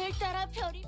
오늘따라 별이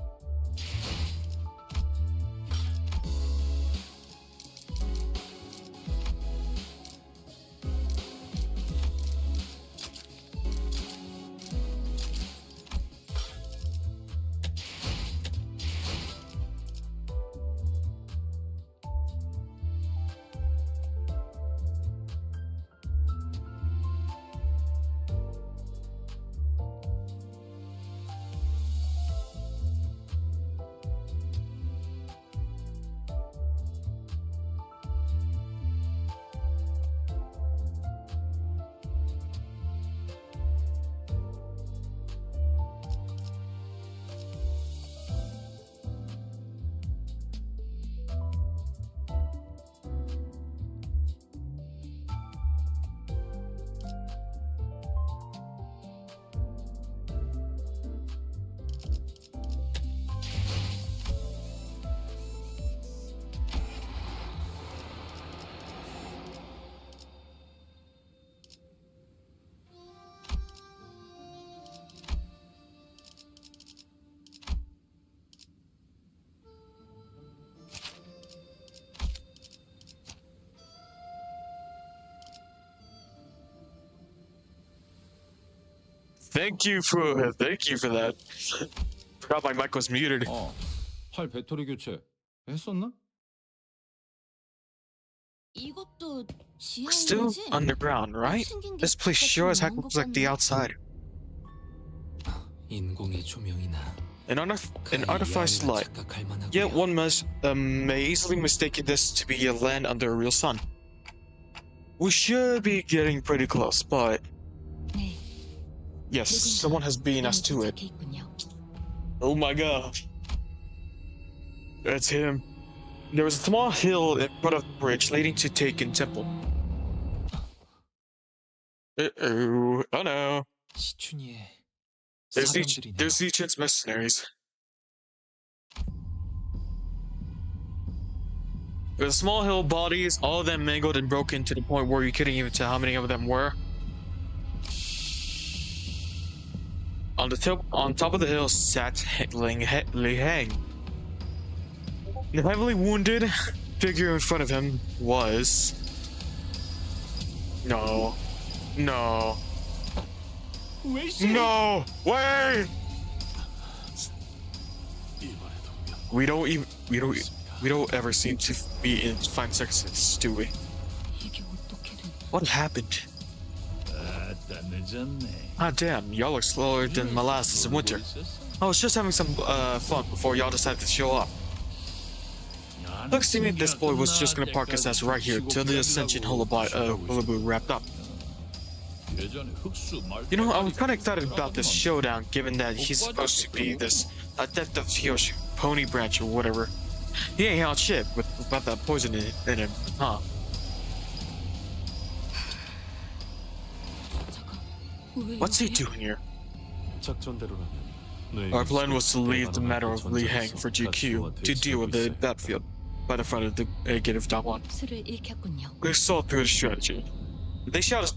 Thank you for that. Forgot my mic was muted. 팔 배터리 교체 했었나? 이것도 We're still 지하인지? underground, right? This place sure as heck looks like the outside. 인공의 조명이나 An artificial light. 착각할 만하고요. Yet one may easily mistake this to be a land under a real sun. We should be getting pretty close, but 네. yes, someone has beaten us to it. 있군요. Oh my god. That's him. There was a small hill in front of the bridge leading to Taken Temple. Uh-oh. Oh no. 시춘이의 There's 사병들이네요. Legions mercenaries. There's a small hill, bodies, all of them mangled and broken to the point where you couldn't even tell how many of them were. On top of the hill sat Heng. The heavily wounded figure in front of him was... No. No! Wait! We don't ever seem to be in 5 seconds, do we? 이게 어떻게든 What happened? Ah damn, y'all look slower than molasses in winter. I was just having some fun before y'all decided to show up. Looks to me this boy was just gonna park his ass right here till the Ascension hullabaloo wrapped up. You know, I was kinda excited about this showdown given that he's supposed to be this Adept of Kyoshu, Pony Branch or whatever. He ain't held shit about that poison in him, huh? What's he doing here? Our plan was to leave the matter of Li Heng for GQ to deal with the battlefield by the front of the gate of Dangwon. 수를 잃겠군요. We saw through the strategy. They saw us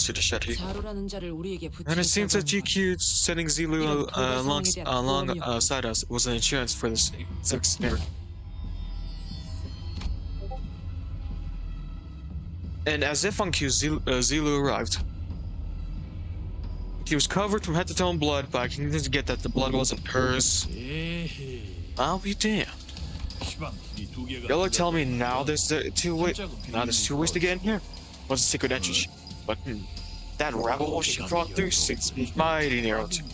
through the strategy. 자루라는 자를 우리에게 And it seems that 붙이겠다고 GQ sending Zilu alongside us was an insurance for this scenario. And as if on cue, Zilu arrived. He was covered from head to toe in blood, but I can get that the blood wasn't hers. I'll be damned. Y'all are telling me now there's two ways to get in here? What's the secret entrance? But that rabbit hole she crawled through seems mighty narrow too.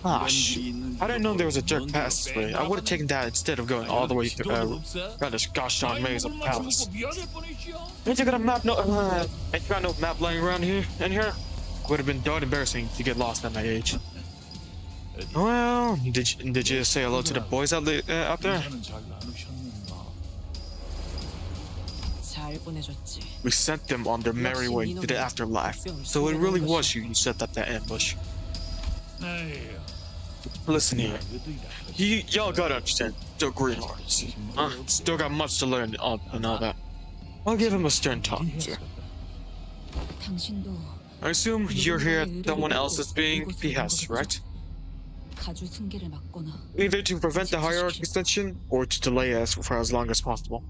Ah, shoot. I didn't know there was a dirt passageway. I would have taken that instead of going all the way through around this gosh darn maze of the palace. Ain't you got a map? Ain't you got no map lying around here? In here? Would have been darn embarrassing to get lost at my age. Well, did you say hello to the boys out there? 잘 보내줬지. We sent them on their merry way to the afterlife. So it really was you who set up that ambush. Listen here, y'all gotta understand, still greenhorns. Still got much to learn and all that. I'll give him a stern talk to. 당신도 I assume you're here at someone else's being behest, right? 가주 승계를 막거나 Either to prevent the hierarchy extension or to delay us for as long as possible.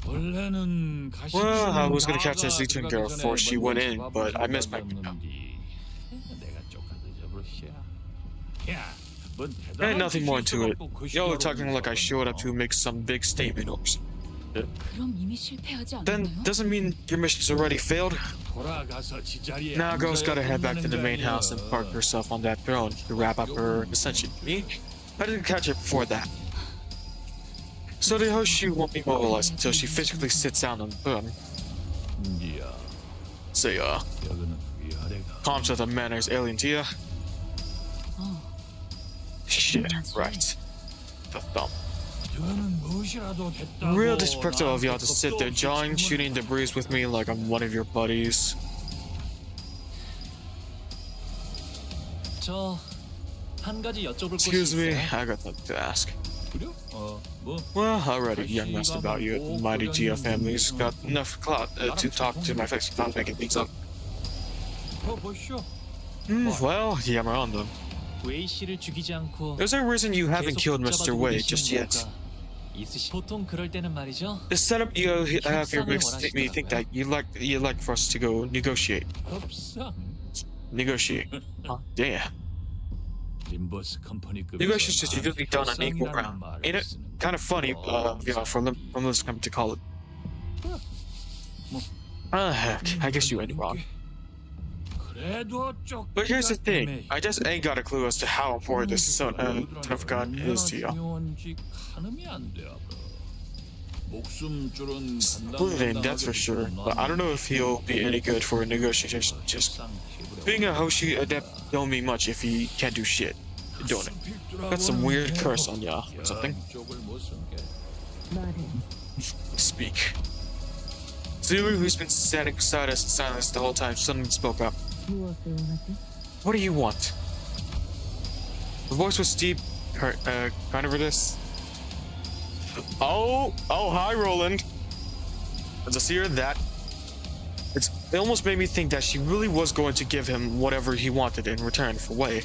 Well, I was gonna catch this Zietun girl before she went in, but I missed my window. Ain't nothing more to it. Y'all are talking like I showed up to make some big statement or something. 그럼 이미 실패하지 Then 않았나요? doesn't mean your mission's already failed. Now girl's gotta head back to the main house and park herself on that throne to wrap up her ascension. Me? I didn't catch her before that. So the Hoshi won't be mobilized until she physically sits down on the throne. Say, comms with a manners alien to ya? Shit, right. The thumb. Real disrespectful of y'all to sit there jawing, shooting debris with me like I'm one of your buddies. Excuse me, I got something to ask. Well, already young messed about you at the mighty Gia families. Got enough clout to talk to my face without making things up. Well, yeah, I'm on them. There's no reason you haven't killed Mr. Wei just yet. The setup you have here makes me think that you'd like for us to go negotiate. Negotiate? Huh? Damn. Negotiations is usually done on equal ground. Ain't it kind of funny, for Limbus Company to call it? Heck, I guess you ain't wrong. But here's the thing, I just ain't got a clue as to how important this son of God is to y'all. Splitting, that's for sure, but I don't know if he'll be any good for a negotiation. Just being a Hoshi adept don't mean much if he can't do shit, don't it? Got some weird curse on ya or something. Speak. Zulu, who's been standing beside us in silence the whole time, suddenly spoke up. What do you want? The voice was deep, kind of this. Oh, hi, Roland. As I see her, that it almost made me think that she really was going to give him whatever he wanted in return for Wei.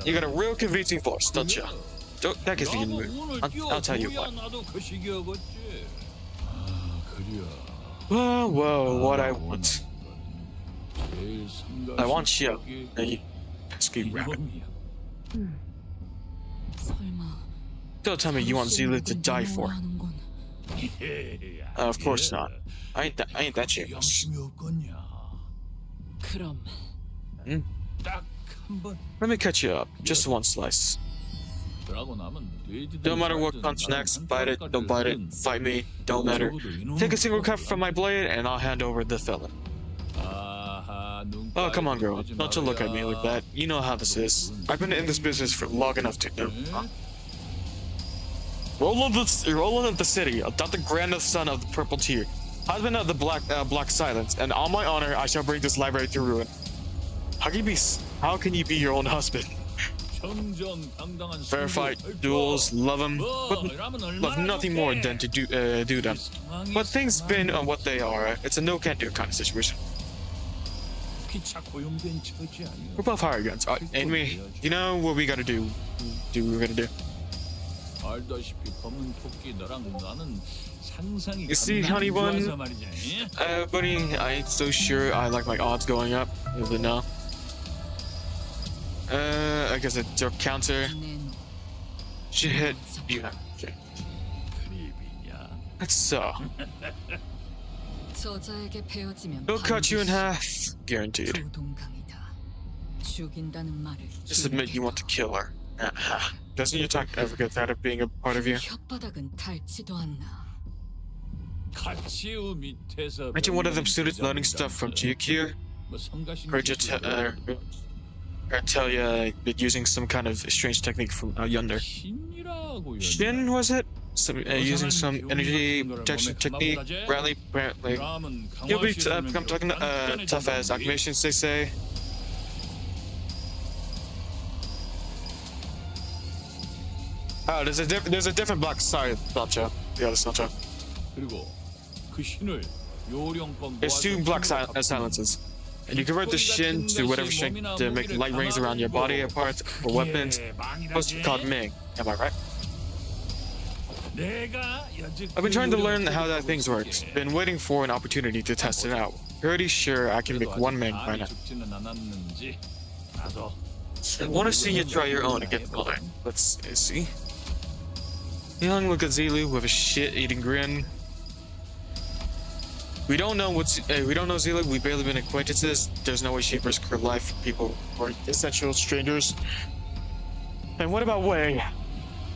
You got a real convincing voice, don't you? That gives me a mood. I'll tell you what. Well, what I want. I want you, a pesky rabbit. Don't tell me you want Zealot to die for. Of course not. I ain't that shameless. Let me cut you up, just one slice. Don't matter what comes next, bite it, don't bite it, fight me, don't matter. Take a single cut from my blade and I'll hand over the felon. Oh, come on, girl, don't you look at me like that. You know how this is. I've been in this business for long enough to know. Roland of the city, not the grandest son of the purple tear, husband of the black silence, and on my honor, I shall bring this library to ruin. How can you be your own husband? Fair fight, duels, love them, but love nothing more than to do them. But things been on what they are. It's a no-can-do kind of situation. We're both hired guns, ain't we? You know what we gotta do. You see, honey bun? Buddy, I ain't so sure I like my odds going up. Even now. I guess a joke counter. She hit you. That's so. He'll cut you in half, guaranteed. Just admit you want to kill her. Doesn't your talk ever get tired of being a part of you? Imagine one of them students learning stuff from GQ. Heard you tell you using some kind of strange technique from yonder. Shin, was it? Using some energy protection technique. Apparently. You'll become tough as acclimations, they say. Oh, there's a different black side, gotcha. Yeah, that's not true. There's two black silences. And you convert the shin to whatever strength to make light rings around your body parts or weapons. Supposed to be called Ming. Am I right? I've been trying to learn how that thing works. Been waiting for an opportunity to test it out. Pretty sure I can make one Ming by now. I want to see you try your own against mine. Let's see. Young look at Zilu with a shit-eating grin. We don't know Zilu. We've barely been acquaintances. There's no way she risks her life for people who are essential strangers. And what about Wei?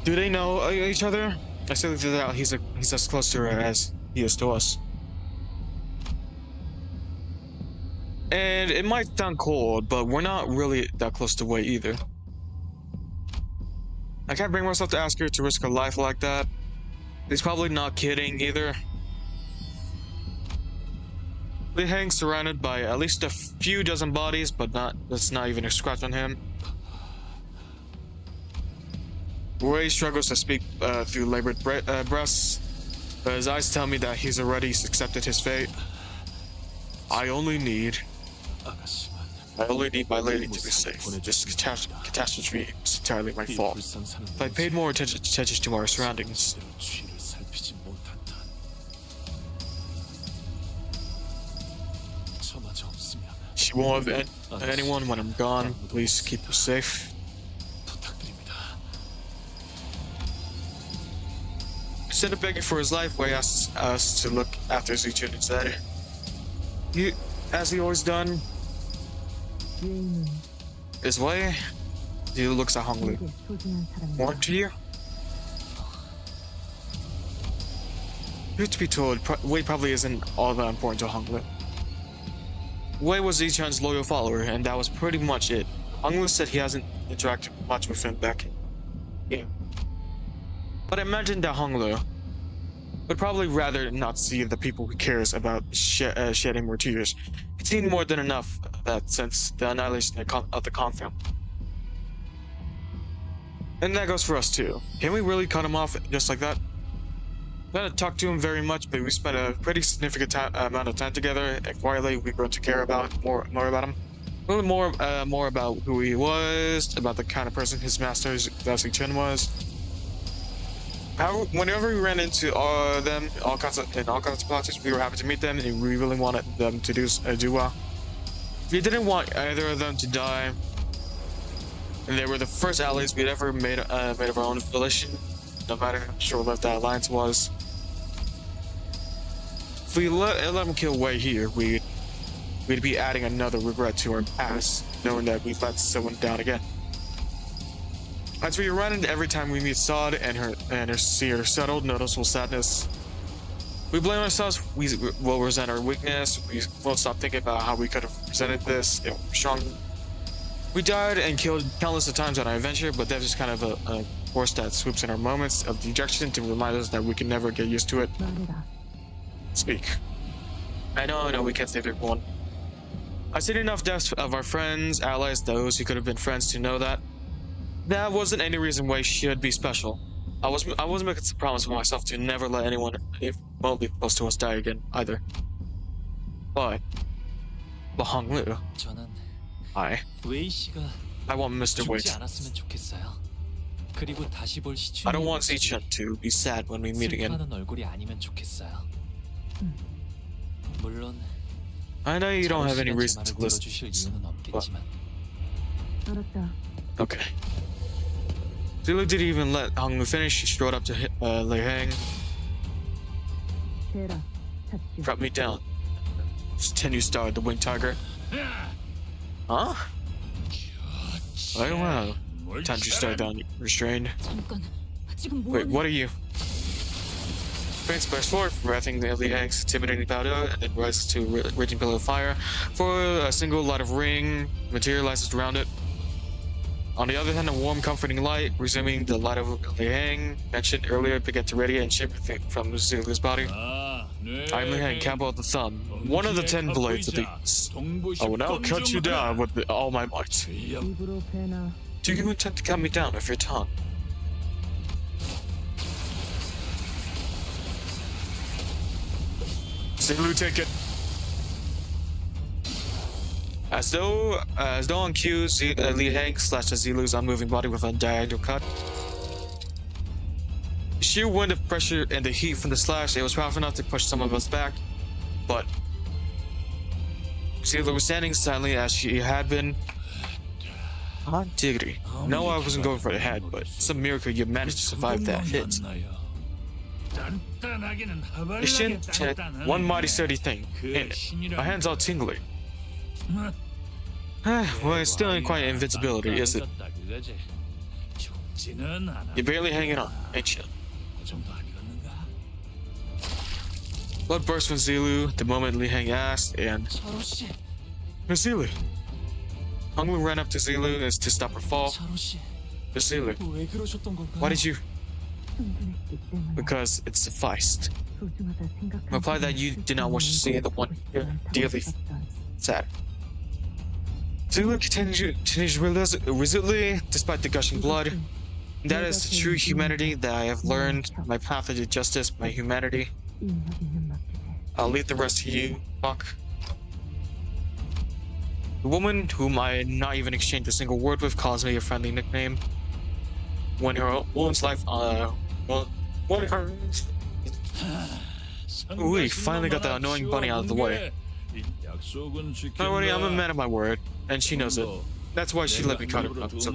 Do they know each other? I still figured out he's as close to her as he is to us. And it might sound cold, but we're not really that close to Wei either. I can't bring myself to ask her to risk her life like that. He's probably not kidding either. Li Heng surrounded by at least a few dozen bodies, but that's not even a scratch on him. Wei struggles to speak through labored breaths, but his eyes tell me that he's already accepted his fate. I only need my lady to be safe. This catastrophe is entirely my fault. If I paid more attention to our surroundings. She won't have anyone when I'm gone. Please keep her safe. Instead of begging for his life, Wei asks us to look after Zichun instead. As he always done. This way, he looks at Hong Lu. What to you? Truth to be told, Wei probably isn't all that important to Hong Lu. Wei was Zichun's loyal follower, and that was pretty much it. Hong Lu said he hasn't interacted much with him back in. But I imagine that Hong Lu would probably rather not see the people he cares about shedding more tears. It's seen more than enough of that since the annihilation of the Confound. And that goes for us too. Can we really cut him off just like that? I haven't talked to him very much, but we spent a pretty significant amount of time together, and quietly we grew to care about more about him. A little more about who he was, about the kind of person his master Zhao Chen was. Whenever we ran into them, all kinds of places, we were happy to meet them, and we really wanted them to do well. We didn't want either of them to die, and they were the first allies we'd ever made of our own volition, no matter how short-lived that alliance was. If we let them kill Wei here, we'd be adding another regret to our past, knowing that we've let someone down again. As we run into every time we meet Sod and see her settled, noticeable sadness, we blame ourselves. We will resent our weakness. We won't stop thinking about how we could have presented this if we were stronger. We died and killed countless of times on our adventure, but death is kind of a force that swoops in our moments of dejection to remind us that we can never get used to it. Speak. I know, we can't save everyone. I've seen enough deaths of our friends, allies, those who could have been friends to know that that wasn't any reason why she should be special. I wasn't making a promise for myself to never let anyone remotely close to us die again either. But Hong Lu, I want Mr. Wei. I don't want Zichun to be sad when we meet again. I know you don't have any reason to listen, but okay. Zilu didn't even let Hong Lu finish. She strode up to Li Heng. Drop me down. Then you started the Winged Tiger. Huh? Oh wow. Time to start down restrained. Wait, what are you? Prince bursts forth, wrathing Li Heng's intimidating powder, and then rises to a raging pillar of fire. For a single light of ring materializes around it. On the other hand, a warm, comforting light, resuming the light of Li Heng, mentioned earlier, began to radiate and shape from Zilu's body. I am Li Heng, capital of the thumb, one of the 10 blades of the East. I will now cut you down with all my might. Do you intend to cut me down with your tongue? Zilu, take it. As though on cue, Li Heng slashed Zilu's unmoving body with a diagonal cut. The sheer wind of pressure and the heat from the slash, it was powerful enough to push some of us back, but Zilu was standing silently as she had been. Hot diggity. No, I wasn't going for the head, but some miracle you managed to survive that hit. The shin had one mighty sturdy thing in it. My hands all tingly. Well, it's still ain't quite invincibility, is it? You're barely hanging on, ain't you? Blood burst from Zilu the moment Li Heng asked, and Miss Zilu. Heng ran up to Zilu as to stop her fall. Miss Zilu, why did you? Because it sufficed. Reply that you did not wish to see the one dearly sad. Zilu continues resolutely despite the gushing blood. That is the true humanity that I have learned. My path to justice, my humanity. I'll leave the rest to you, fuck. The woman whom I had not even exchanged a single word with calls me a friendly nickname. When her woman's life, we finally got that annoying bunny out of the way. Already, I'm a man of my word, and she knows it. That's why she let me cut her up. So.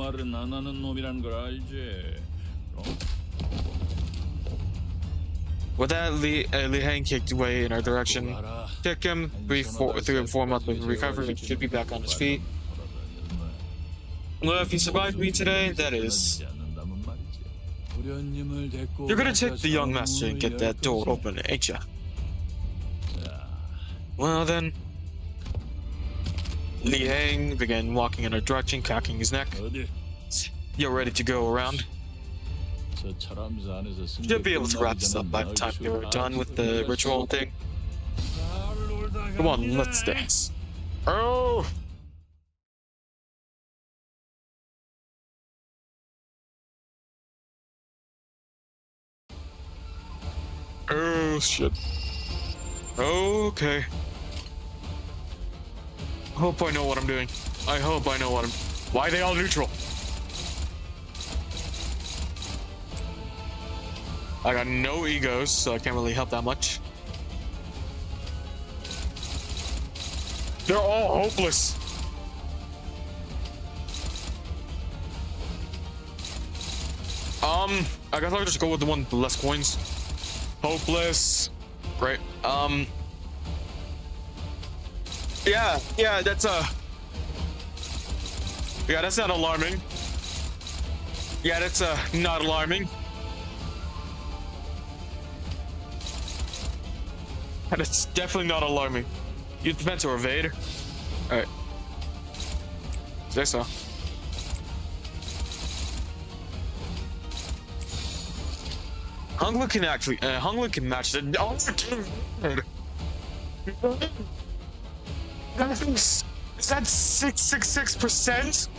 With that, Li Heng kicked away in our direction. Check him 3 and 4 months of recovery and should be back on his feet. Well, if he survived me today, that is. You're gonna take the young master and get that door open, ain't ya? Well then. Li Heng began walking in our direction, cocking his neck. You're ready to go around? Should be able to wrap this up by the time we were done with the ritual thing. Come on, let's dance. Oh! Oh, shit. Okay. Hope I know what I'm doing. I hope I know what I'm... Why are they all neutral? I got no egos, so I can't really help that much. They're all hopeless. I guess I'll just go with the one with less coins. Hopeless. Great. Yeah, that's yeah, that's not alarming. Yeah, that's not alarming. And it's definitely not alarming. You defense or evade. Alright. Say so. Heng can actually Heng can match the is that 666%?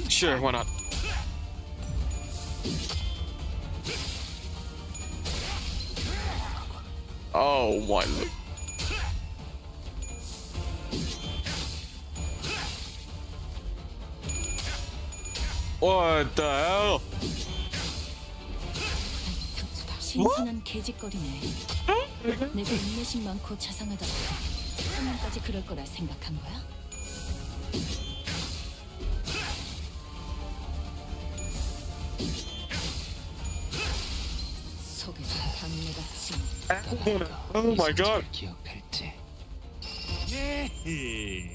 Sure, why not? Oh my. What the hell? 신선한 개짓거리네. 내가 인내심 많고 자상하다. 한명까지 그럴 거라 생각한 거야? 속에서 방해가 심. Oh my god.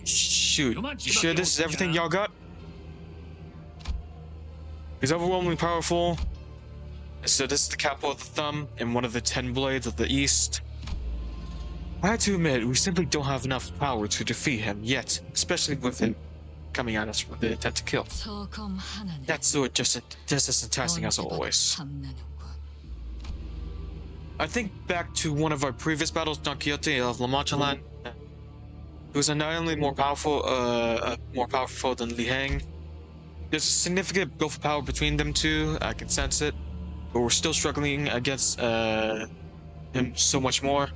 Shoot, you sure this is everything y'all got? He's overwhelmingly powerful. So this is the capital of the thumb and one of the 10 blades of the east. I have to admit, we simply don't have enough power to defeat him yet, especially with him coming at us with the intent to kill. That sword just as enticing as always. I think back to one of our previous battles, Don Quixote of La Mancha Land. who's not only more powerful than Li Heng. There's a significant gulf of power between them two. I can sense it, but we're still struggling against him so much more.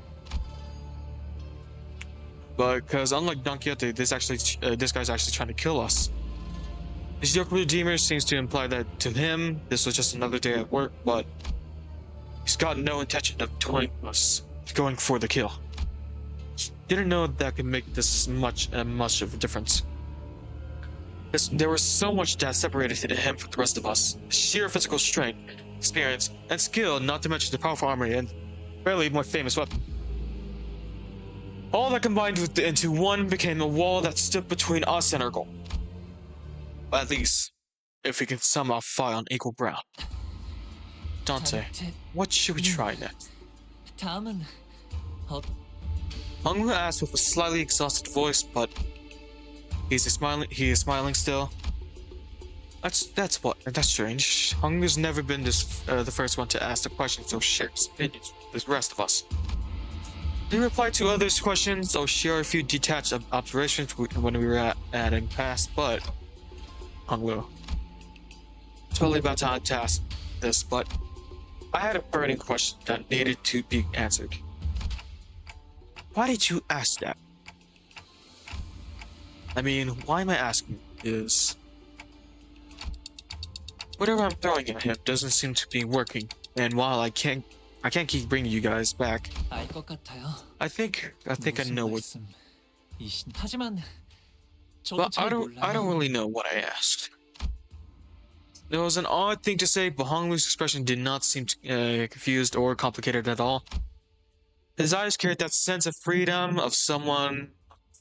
But because unlike Don Quixote, this guy's actually trying to kill us. His yoke redeemer seems to imply that to him this was just another day at work, but he's got no intention of toying us. He's going for the kill. Didn't know that could make this much of a difference. There was so much that separated him from the rest of us. Sheer physical strength, experience, and skill, not to mention the powerful armor and barely more famous weapon. All that combined into one became a wall that stood between us and our goal. At least, if we can somehow fight on equal ground. Dante, what should we try next? 다음은 Heng asked with a slightly exhausted voice, but he is smiling still. That's strange. Heng has never been the first one to ask the question, so shares opinions with the rest of us. In reply to others' questions, I'll share a few detached observations when we were at in past, but Heng Lu. Totally about time to ask this, but I had a burning question that needed to be answered. Why did you ask that? I mean, why am I asking is whatever I'm throwing at him doesn't seem to be working, and while I can't keep bringing you guys back, 알 것 같아요. I think I know what. 하지만 But I don't really know what I asked. It was an odd thing to say, but Heng Lu's expression did not seem confused or complicated at all. His eyes carried that sense of freedom of someone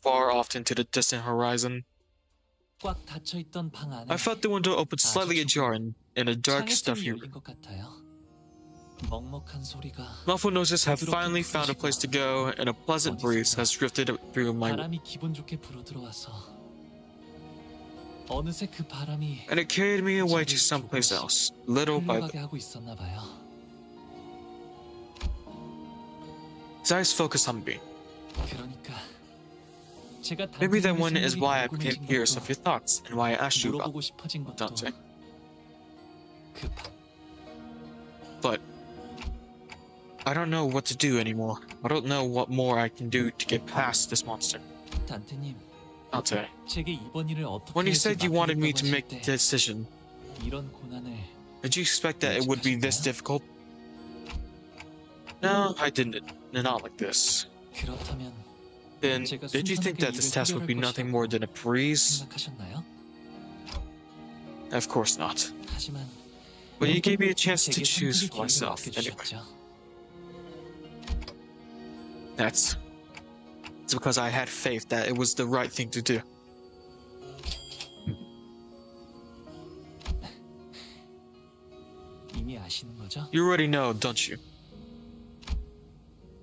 far off into the distant horizon. 꽉 닫혀 있던 방 안에 I felt the window open slightly ajar in a dark, stuffy room. 열린 것 같아요. 먹먹한 소리가 Muffled noises have finally found a place to go, and a pleasant breeze has drifted through my room. 바람이 기분 좋게 불어 들어와서 어느새 그 바람이 And it carried me away to someplace else, little by 흘러가게 little. 하고 있었나 봐요. His eyes focused on me. 그러니까 제가 Maybe that one is 생물이 why I became 궁금해진 curious 것도 of your thoughts, and why I asked you about 물어보고 싶어진 것도 Dante. 그 But I don't know what to do anymore. I don't know what more I can do to get past this monster. 단테님, Dante, 제게 이번 일을 어떻게 when you 할지 said you wanted me to 맡기겠다고 make 하실 the 때 decision, 이런 고난을 did you expect that it would be this difficult? No, I didn't. Not like this. 그렇다면 Then, did you think that this task would be nothing more than a breeze? 생각하셨나요? Of course not. 하지만 But you gave me a chance to 제게 choose 선택의 for myself 기회를 anyway. 맡겨주셨죠. It's because I had faith that it was the right thing to do. 이미 아시는 거죠? You already know, don't you?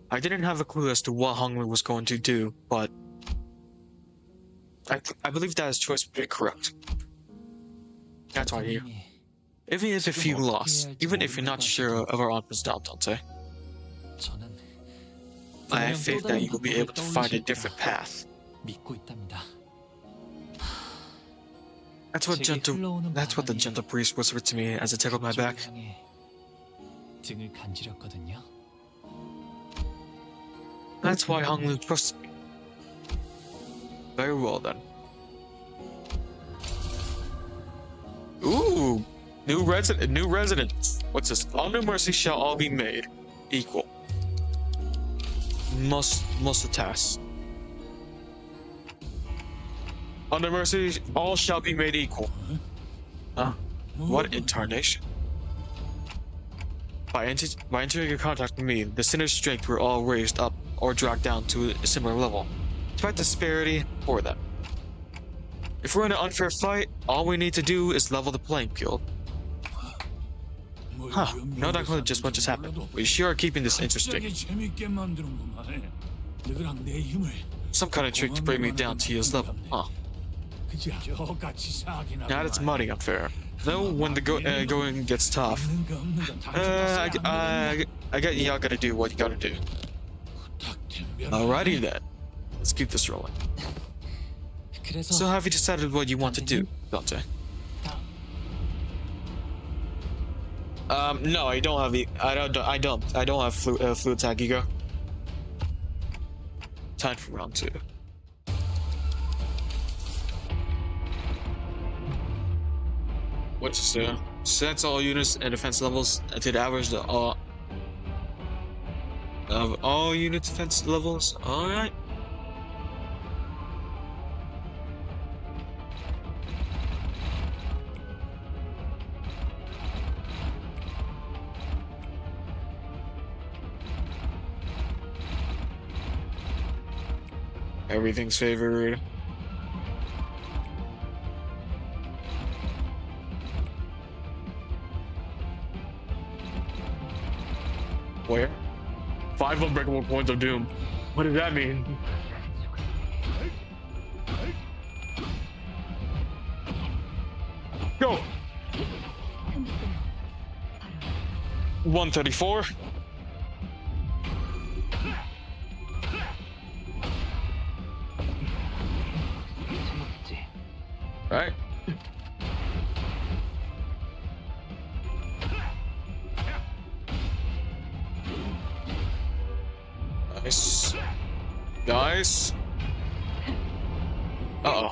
I didn't have a clue as to what Heng Lu was going to do, but I believe that his choice would be correct. That's why here. 단테님이 Even if you lost, even if you're not sure of our honest doubt, Dante, 저는 I have faith that you will be able to find a different path. 믿고 있답니다. That's what the gentle priest whispered to me as it tickled my back. 그쪽을 향해 등을 간지렸거든요. That's why Heng Lu trusted me. Very well then. Ooh, new residents. What's this? All no mercy shall all be made equal. Must attest. Under mercy, all shall be made equal. What incarnation? By entering in contact with me, the sinner's strength were all raised up or dragged down to a similar level. Despite disparity for them. If we're in an unfair fight, all we need to do is level the playing field. No, that could just what just happened. We sure are keeping this interesting. Some kind of trick to bring me down to his level, huh? Now that's mighty unfair. Though when the going gets tough, I get y'all gotta do what you gotta do. Alrighty then. Let's keep this rolling. 그래서 So have you decided what you want to do, Dante? No, I don't have. I don't have fluid tachygo. Time for round 2. What's this do? Sets all units and defense levels to the average of all unit defense levels. All right. Everything's favored. Where? 5 unbreakable points of doom. What does that mean? Go! 134. Right. Nice. Nice. Uh-oh.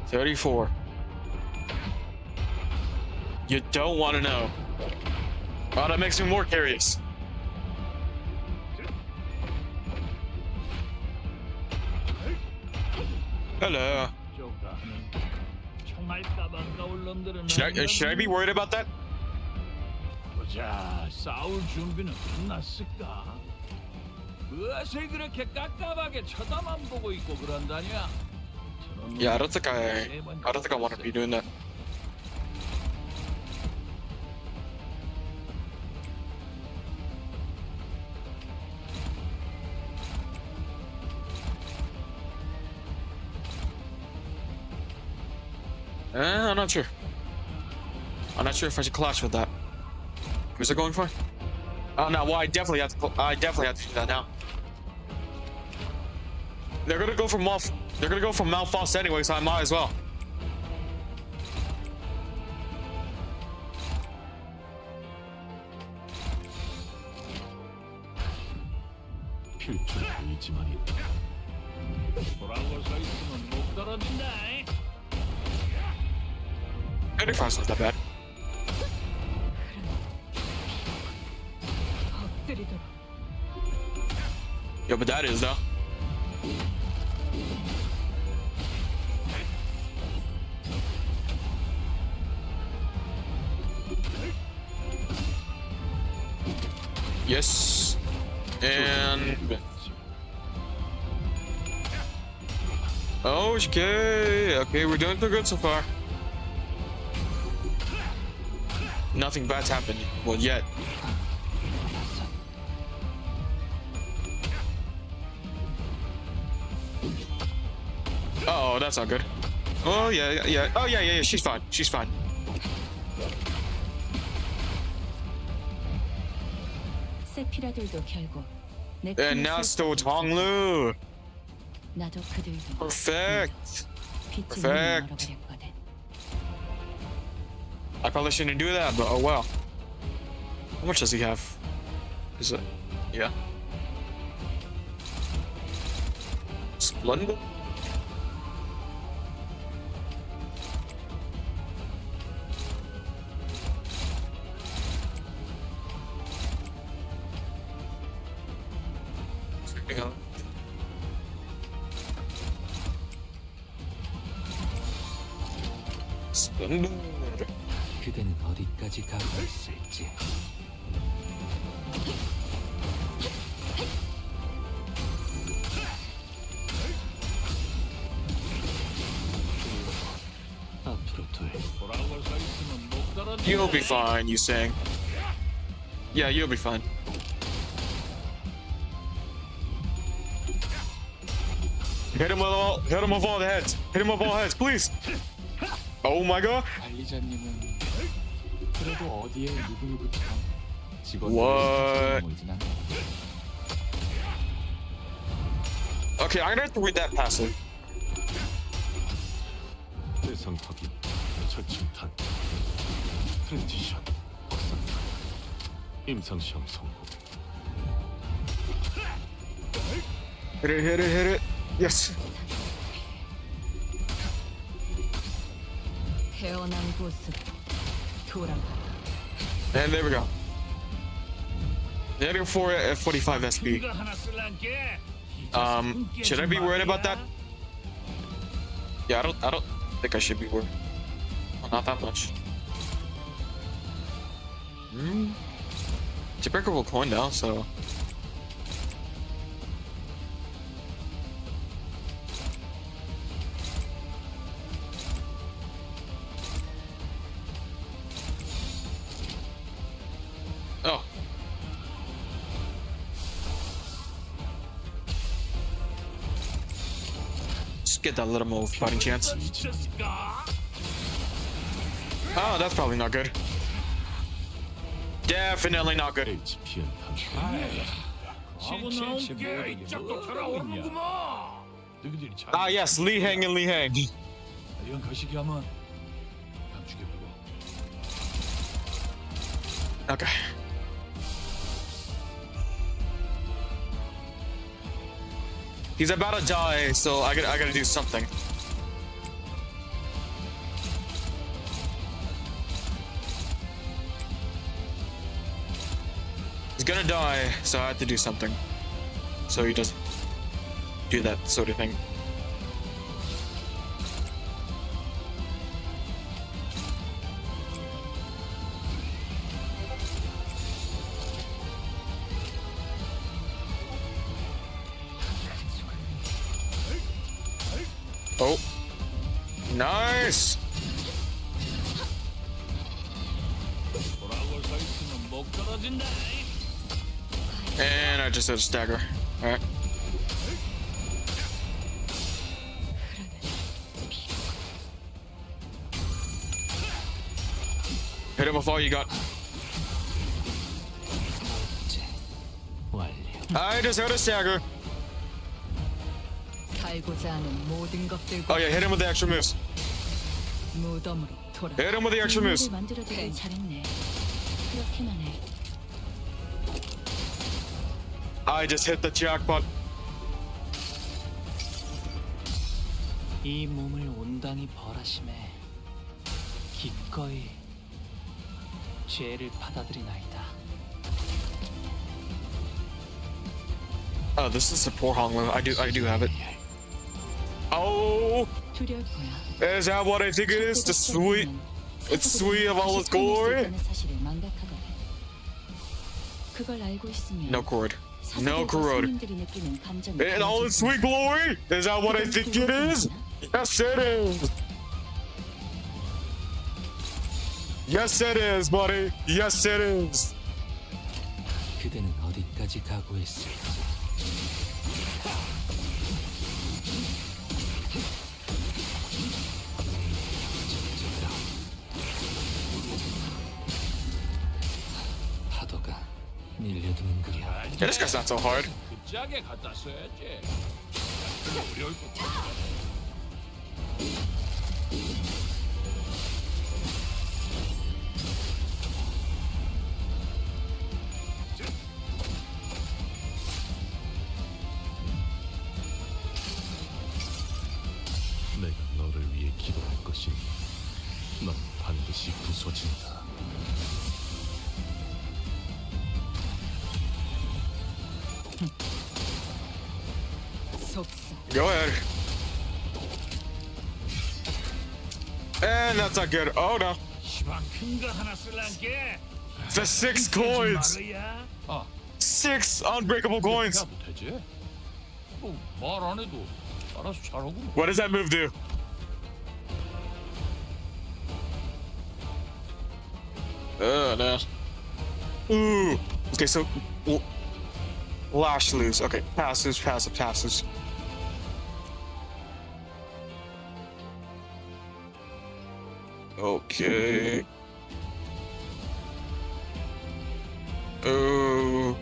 34. You don't want to know. Oh, that makes me more curious. Hello. Should I be worried about that? 자, 싸울 준비는 끝났을까? 무엇을 그렇게 깝깝하게 쳐다만 보고 있고 그런다냐? Yeah, I don't think I want to be doing that. I'm not sure. I'm not sure if I should clash with that. Who's it going for? Oh no! Well, I definitely have to. I definitely have to do that now. They're gonna go for They're gonna go for Malfoss anyway, so I might as well. 필출 보이지만이 돌아올 서 있으면 못 떨어진다. 35's not that bad. Yo, but that is though. Yes. And okay, okay, we're doing pretty good so far. Nothing bad's happened. Well, yet. Oh, that's not good. Oh yeah, yeah. Oh yeah. She's fine. She's fine. 세피라들도 결국 내 And now it's still Tonglu. 나도 그들도 Perfect. 빛을 Perfect. 열어버렸거든. I probably shouldn't do that, but oh well. How much does he have? Is it? Yeah. Splendid. Splendid. 그대는 어디까지 가고 있을지. 앞으로 둘. 돌아올 서 있으면 못 떨어진다. You'll be fine, you saying. Yeah, you'll be fine. Hit him with all the heads. Hit him with all heads, please. Oh my god. 관리자님은 그래도 어디에 누구누구처럼 What? 직원들을 모이진 않아요. Okay, I'm gonna have to read that passive. 대상 확인, 절침탄, 트랜지션, 확산, 임상 시험 성공. Hit it, hit it, hit it. Yes. 태어난 곳으로 돌아가. And there we go. Negative 4 at 45 SP. 거 하나 쓸란게. Should I be worried about that? Yeah, I don't think I should be worried. Well, not that much. It's a breakable coin now, so. Oh. Just get that little move fighting chance. Oh, that's probably not good. Definitely not good. HPN 하고 나온 게 이짝도 돌아오는구만. 너희들이 잘. Ah, yes, Li Heng and Li Heng. 이런 거시기 하면 그냥 죽여버려. Okay. He's about to die, so I gotta do something. He's gonna die, so I have to do something. So he doesn't do that sort of thing. Oh. Nice! 돌아올 서 있으면 못 떨어진다. And I just hit a stagger. Alright. Hit him with all you got. 완료. I just hit a stagger. 살고자 하는 모든 것들과 Oh yeah, hit him with the extra moves. 무덤으로 돌아. Hit him with the extra moves. 만들어두길 잘했네. 그렇게만 해. I just hit the jackpot. 이 몸을 온당히 벌하심에 기꺼이 죄를 받아들이나이다. Oh, this is a poor Hong. I do have it. Oh, 두려울 거야. is that what I think it is? The sweet, it's sweet of all its glory. 사실을 망각하거든. 그걸 알고 있으면 No corrode. No 사사들과 corrode. 손님들이 느끼는 감정을 In all its sweet glory? Is that what I think it is? Yes, it is. Yes, it is, buddy. Yes, it is. 그대는 어디까지 각오했을지. 파도가 밀려드는구려. Yeah, this guy's not so hard. 그 짝에 갖다 써야지. 어려울 것 같아. 내가 너를 위해 기도할 것이니 넌 반드시 부서진다. 속삭. Go ahead. And that's not good. Oh no. 시방 큰거 하나 쓸란게. The 6 coins. 말이야. 아, 6 unbreakable coins. 해도 되지? 말 안 해도 알아서 잘하고. What does that move do? No. Ooh. Okay, so lash loose. Okay, passives, passives. Okay. Oh.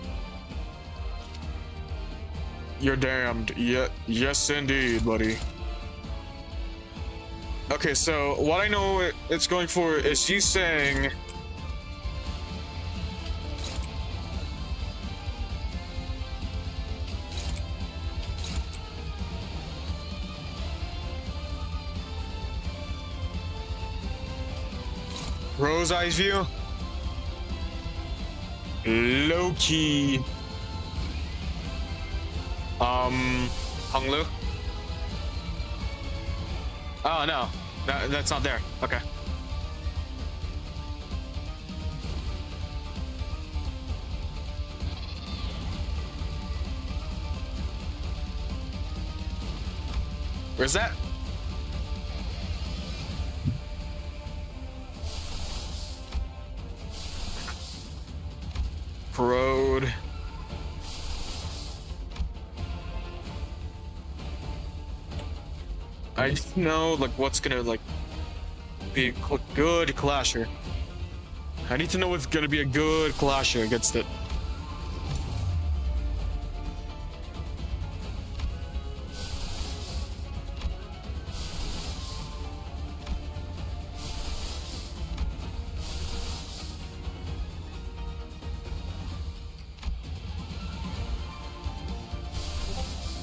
You're damned. Yeah, yes indeed, buddy. Okay, so what I know it's going for is he's saying Rose Eyes view, low key, Hong Lu. Oh no, that's not there. Okay. Where's that? Road. I just know like what's gonna like be a good clasher. I need to know what's gonna be a good clasher against it.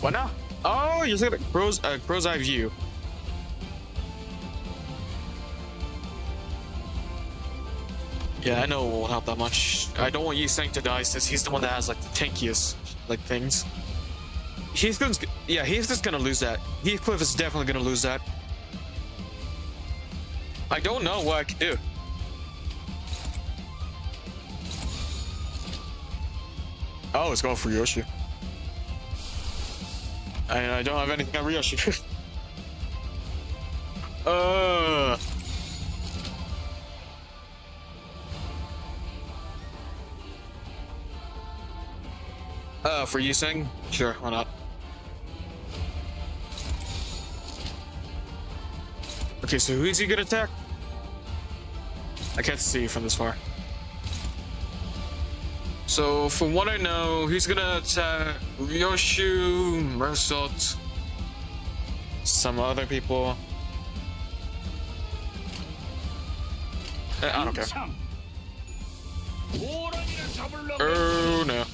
What now? Oh, you're looking at crow's eye view. Yeah, I know it won't help that much. I don't want Yiseng to die since he's the one that has like the tankiest like things. He's just gonna lose that. Heathcliff is definitely gonna lose that. I don't know what I can do. Oh, it's going for Yoshi. I don't have anything on Ryoshi. For Yuseng? Sure, why not? Okay, so who is he gonna attack? I can't see from this far. So, from what I know, he's gonna attack Ryoshu, Mersault, some other people. I don't care. Oh no.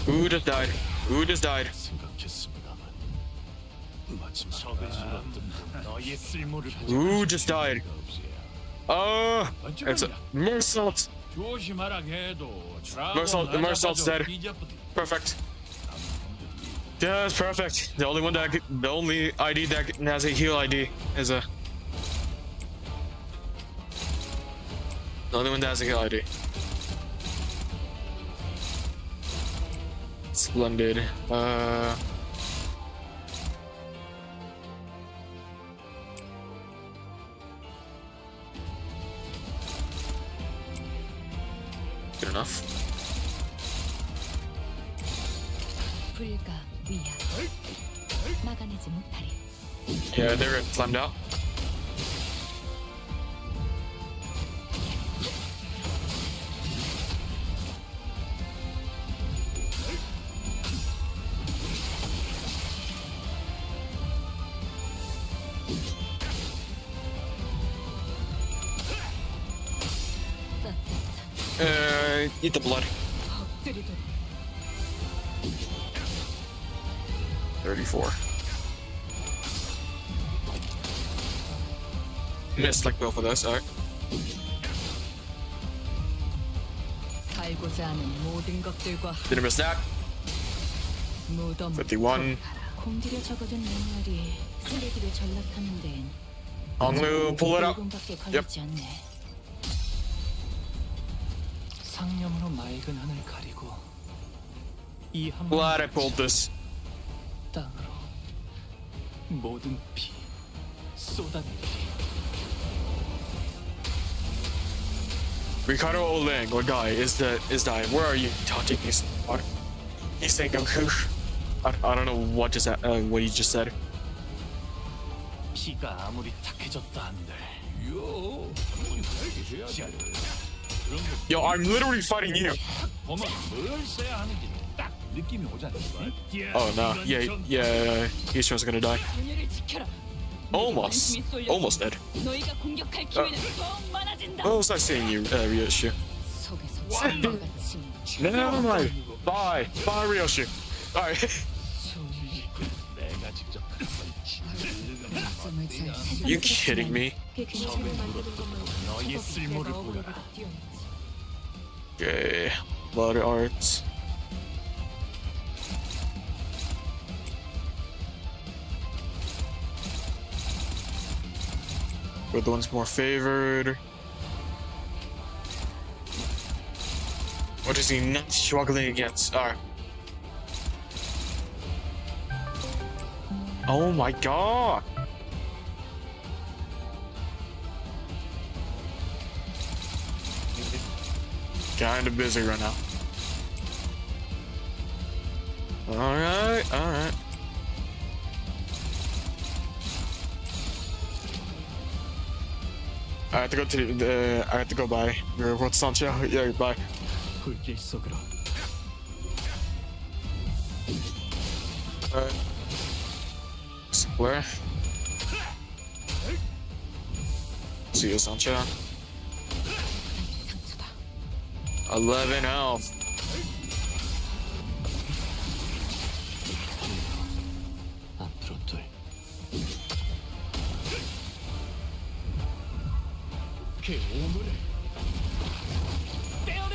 Who just died? Who just died? Who just died? Oh, it's Mersault. Mersault's dead. Perfect. Yeah, that's perfect. The only ID that has a heal ID is a. The only one that has a heal ID. Splendid. Good enough. Yeah, they're slammed out. Eat the blood. 34. Missed like both of those, alright. Didn't miss that. 51. 공들여 적어둔 매뉴얼이 쓰레기를 전락하는 데엔 Honglu, pull it up. 1분밖에 Yep. 걸리지 않네. 상념으로 맑은 하늘 가리고 이 Glad I pulled this. 땅으로 모든 피 쏟아내리. Ricardo Oling, what guy is dying? Where are you? Taunting me. He's saying Goku. I don't know what what he just said. 피가 아무리 탁해졌다 한들 Yo, I'm literally fighting you. 보면 뭘 써야 하는지 딱 느낌이 오잖아. Oh no. Yeah. Ishmael's gonna die. 분열을 지켜라. Almost. Almost dead. 너희가 공격할 기회는 더 많아진다. Oh, it's nice seeing you, Ryoshi. 속에서 진화가 Never mind. Bye. Bye, Ryoshi. Bye. 내가 직접 You kidding me? 너의 쓸모를 보여라. Okay. Blood arts. We're the ones more favored. What is he not struggling against? Alright. Oh my god! Kinda busy right now. Alright. I have to go to the. I have to go by. What's Sancho? Yeah, bye. 불길 속으로. Alright. Where? See you, Sancho. 11 health. 앞으로 둘.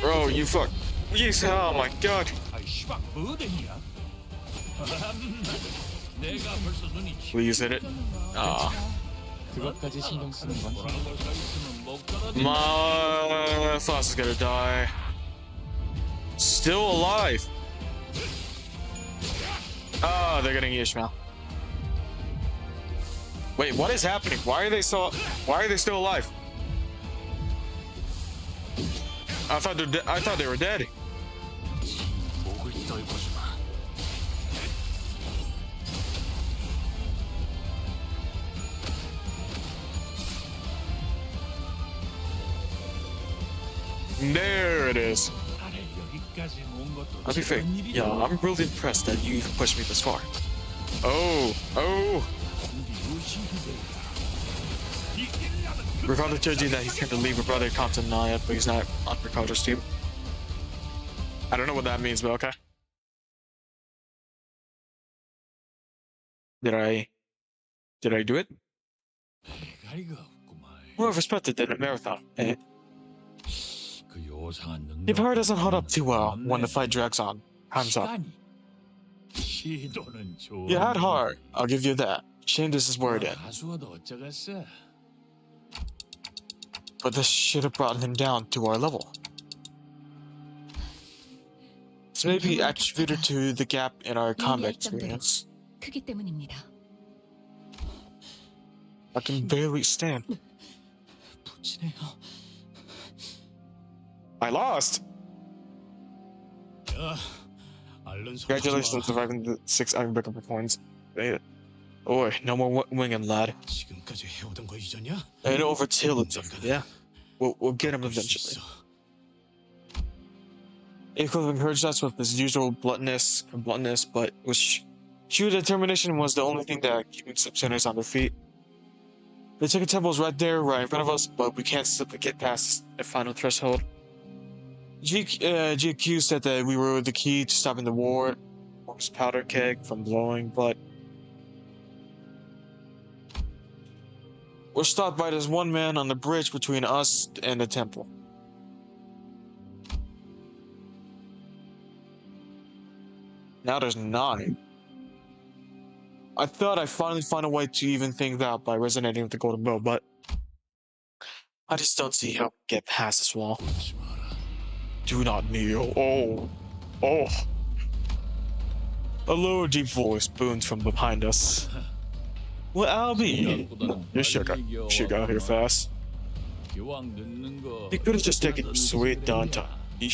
Bro, you fuck. Yes, oh my god. 아이 씨발 뭐 되냐? 내가 벌써 눈이 Please hit it. Ah. 그것까지 신경 쓰는 건 뭐라고 서 있으면 못 가라지. My Floss is gonna die. Still alive. Ah, they're getting Ishmael. Wait, what is happening? Why are they still alive? I thought they were dead. 목을 떨궈주마. There it is. 아래 여기까지 온 것도 I'll be fair. 지난 일이야. Yeah, I'm really impressed that you even pushed me this far. Oh. Ricardo told you that he's going to leave a brother CANTO Naya, but he's not on Ricardo's team. I don't know what that means, but okay. Did I do it? 대가리가 없구만. More respected than a marathon. Eh? 그 요상한 능력. Your power doesn't hold up too well when the fight drags on. Time's up. 시도는 좋아. You had heart, I'll give you that. Shame this is where it ends. 가수어도 어쩌겠어. But this should have brought him down to our level. This may be attributed to the gap in our combat experience. 크기 때문입니다. I can barely stand. 부지네요. I lost! Congratulations on surviving the 6 unbreakable points. Oh, no more winging, lad. 지금까지 해오던 거 이전이야? And over till it's yeah. We'll get him eventually. Equal encouraged us with his usual bluntness, but was sheer determination was the only thing that keeping some sinners on their feet. The ticket temple is right there, right in front of us, but we can't simply get past the final threshold. GQ said that we were the key to stopping the war, or his powder keg from blowing, but we're stopped by this one man on the bridge between us and the temple. Now there's 9. I thought I'd finally find a way to even things out by resonating with the golden bow, but I just don't see how we get past this wall. Do not kneel. Oh. A low, deep voice booms from behind us. Well, Albie, you should got here fast. He could have just taken sweet downtime. He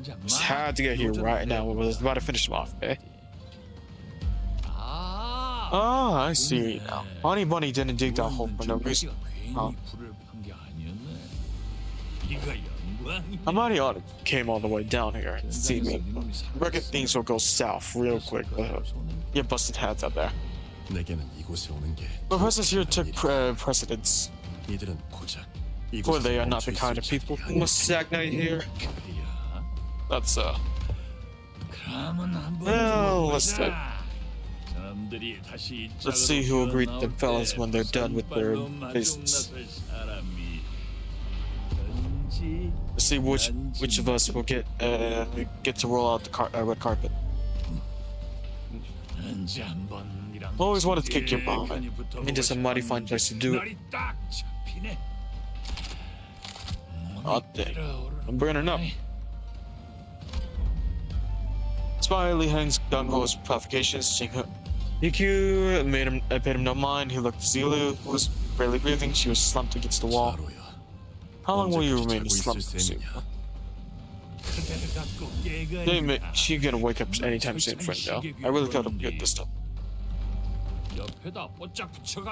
just had to get here right now. We was about to finish him off, eh? Ah, I see now. Honey Bunny didn't dig that hole for no reason. Huh? Amariana came all the way down here and see me. I reckon things will go south real quick. You busted heads out there. 내게는 이곳에 오는 게 The presence here took precedence. 이들은 고작 For they are not the kind of people who must stagnate here. That's well, let's see who will greet the fellas when they're done with their business. Let's see which of us will get to roll out the red carpet. Always wanted to kick your bum. I mean, there's a mighty fine place to do it. Oh, I'm burning up. Smiley Heng's Gungo's provocations. EQ paid him no mind. He looked at Zilu, who was barely breathing. She was slumped against the wall. How long will you remain slumped? She's gonna wake up anytime soon, friend. Now, I really felt good this time.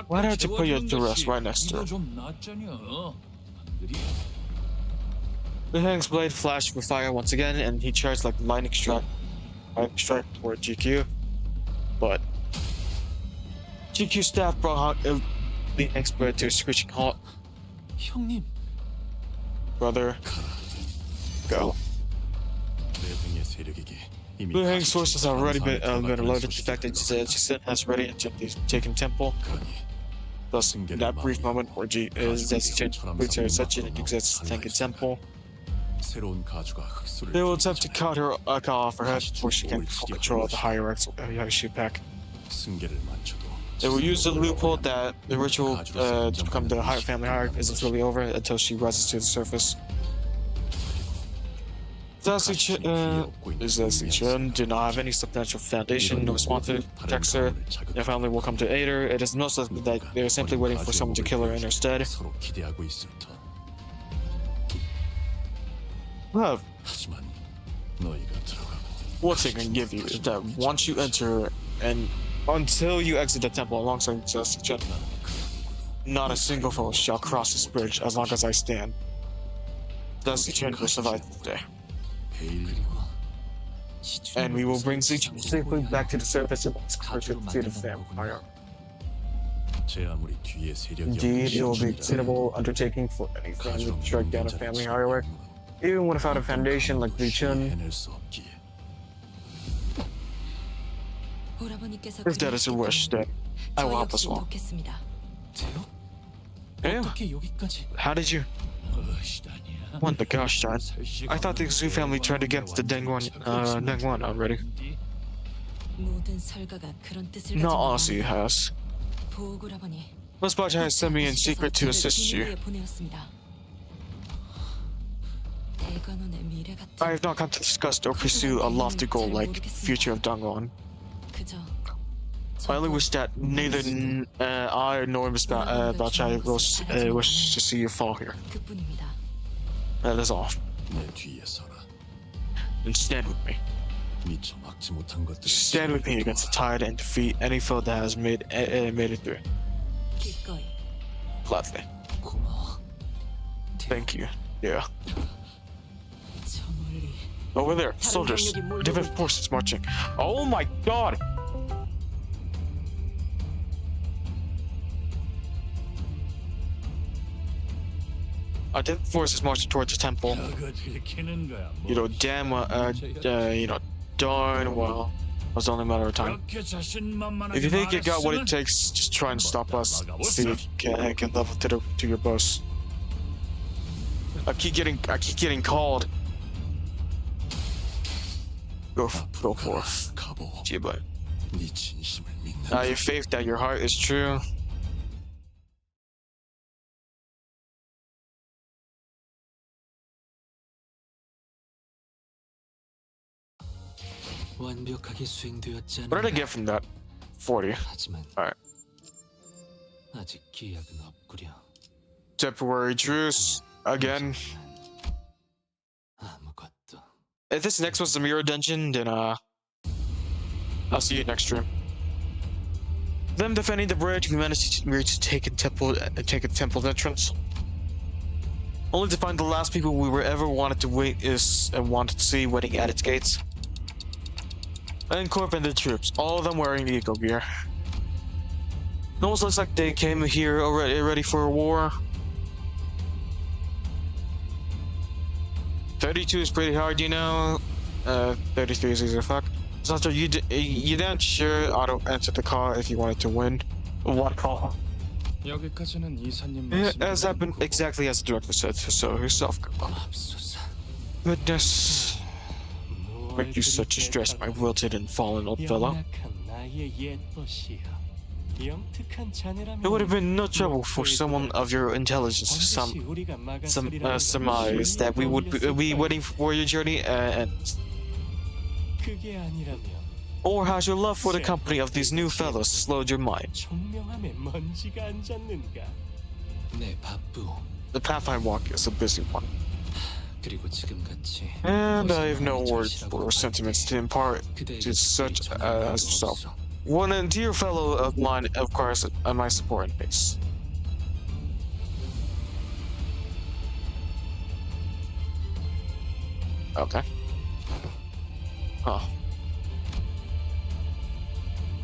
Why don't you put your to rest right next to her? The Heng's blade flashed with fire once again, and he charged like lightning strike toward GQ. But GQ's staff brought the Heng's blade to a screeching halt. 형님, Brother, go. The Heng's forces have already been alerted to the fact that Jisun has already entered the taken temple. Thus, in that brief moment where such an exists to take a temple, they will attempt to cut her off her head before she can control the hierarchs shoot back. They will use the loophole that the ritual to become the family hierarch isn't really over until she rises to the surface. Leslie Chen do not have any substantial foundation, no sponsor protects her. Their family will come to aid her. It is most likely that they are simply waiting for someone to kill her in her stead. Well, one thing I can give you is that once you enter and until you exit the temple alongside Leslie Chen, not a single foe shall cross this bridge as long as I stand. Leslie Chen will survive the day. And we will bring Zichu safely back to the surface and to the vampire. Indeed, it will be a considerable undertaking for any family to strike down a family hierarch, even without a foundation like Li Chun. If that is your wish, then I will help as well. Yeah. How did you? What the gosh darn. I thought the Xu family turned against the Dengguan already. Not honestly, it has. Musbaja has sent me in secret to assist you. I have not come to discuss or pursue a lofty goal like future of Dengguan. I only wish that neither I nor Miss Bachai wish to see you fall here. That is all. And stand with me. Stand with me against the tide and defeat any foe that has made it through. Gladly. Thank you. Yeah. Over there, soldiers. Different forces marching. Oh my god! Different forces marching towards the temple. You know, darn well. It was only a matter of time. If you think you got what it takes, just try and stop us. See if you can level to your boss. I keep getting called. Go forth. Jibai. Your faith that your heart is true. What did I get from that? 40. Alright. Temporary truce. Again. If this next was the mirror dungeon, then I'll see you next stream. Them defending the bridge, we managed to take a temple entrance. only to find the last people we were ever wanted to wait is and wanted to see waiting at its gates. And Corp and the troops, all of them wearing eco gear. It almost looks like they came here already ready for a war. 32 is pretty hard, you know. 33 is easy to fuck. So you didn't sure auto enter the car if you wanted to win. What call? 여기까지는 이사님 It has happened exactly as the director said, so yourself. Goodness. Make you such a stress, my wilted and fallen old fellow. It would have been no trouble for someone of your intelligence to surmise that we would be waiting for your journey and... Or has your love for the company of these new fellows slowed your mind? The path I walk is a busy one. And I have no words or sentiments to impart to such as yourself. One dear fellow of mine, of course, my support and base. Okay. Huh.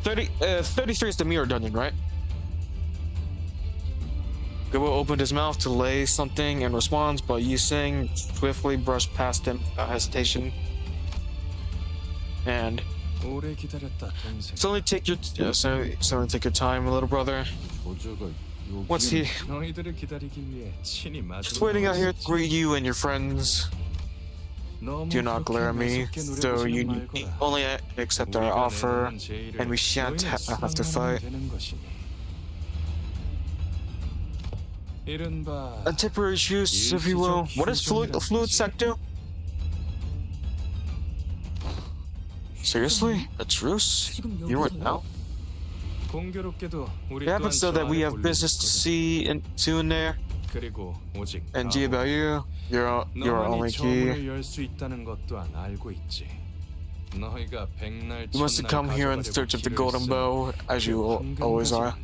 33 is the mirror dungeon, right? Gabo opened his mouth to lay something in response, but Yu Sing swiftly brushed past him without hesitation. And so only take your time, little brother. What's he? Just waiting out here to greet you and your friends. Do not glare at me, though you only accept our offer, and we shan't have to fight. A temporary truce, if you will. What is fluid sec do? Seriously? A truce? You are now? It happens though that we have business to see to in there. And G about you, you're only key. You must have come here in search of the golden bow, as you always are.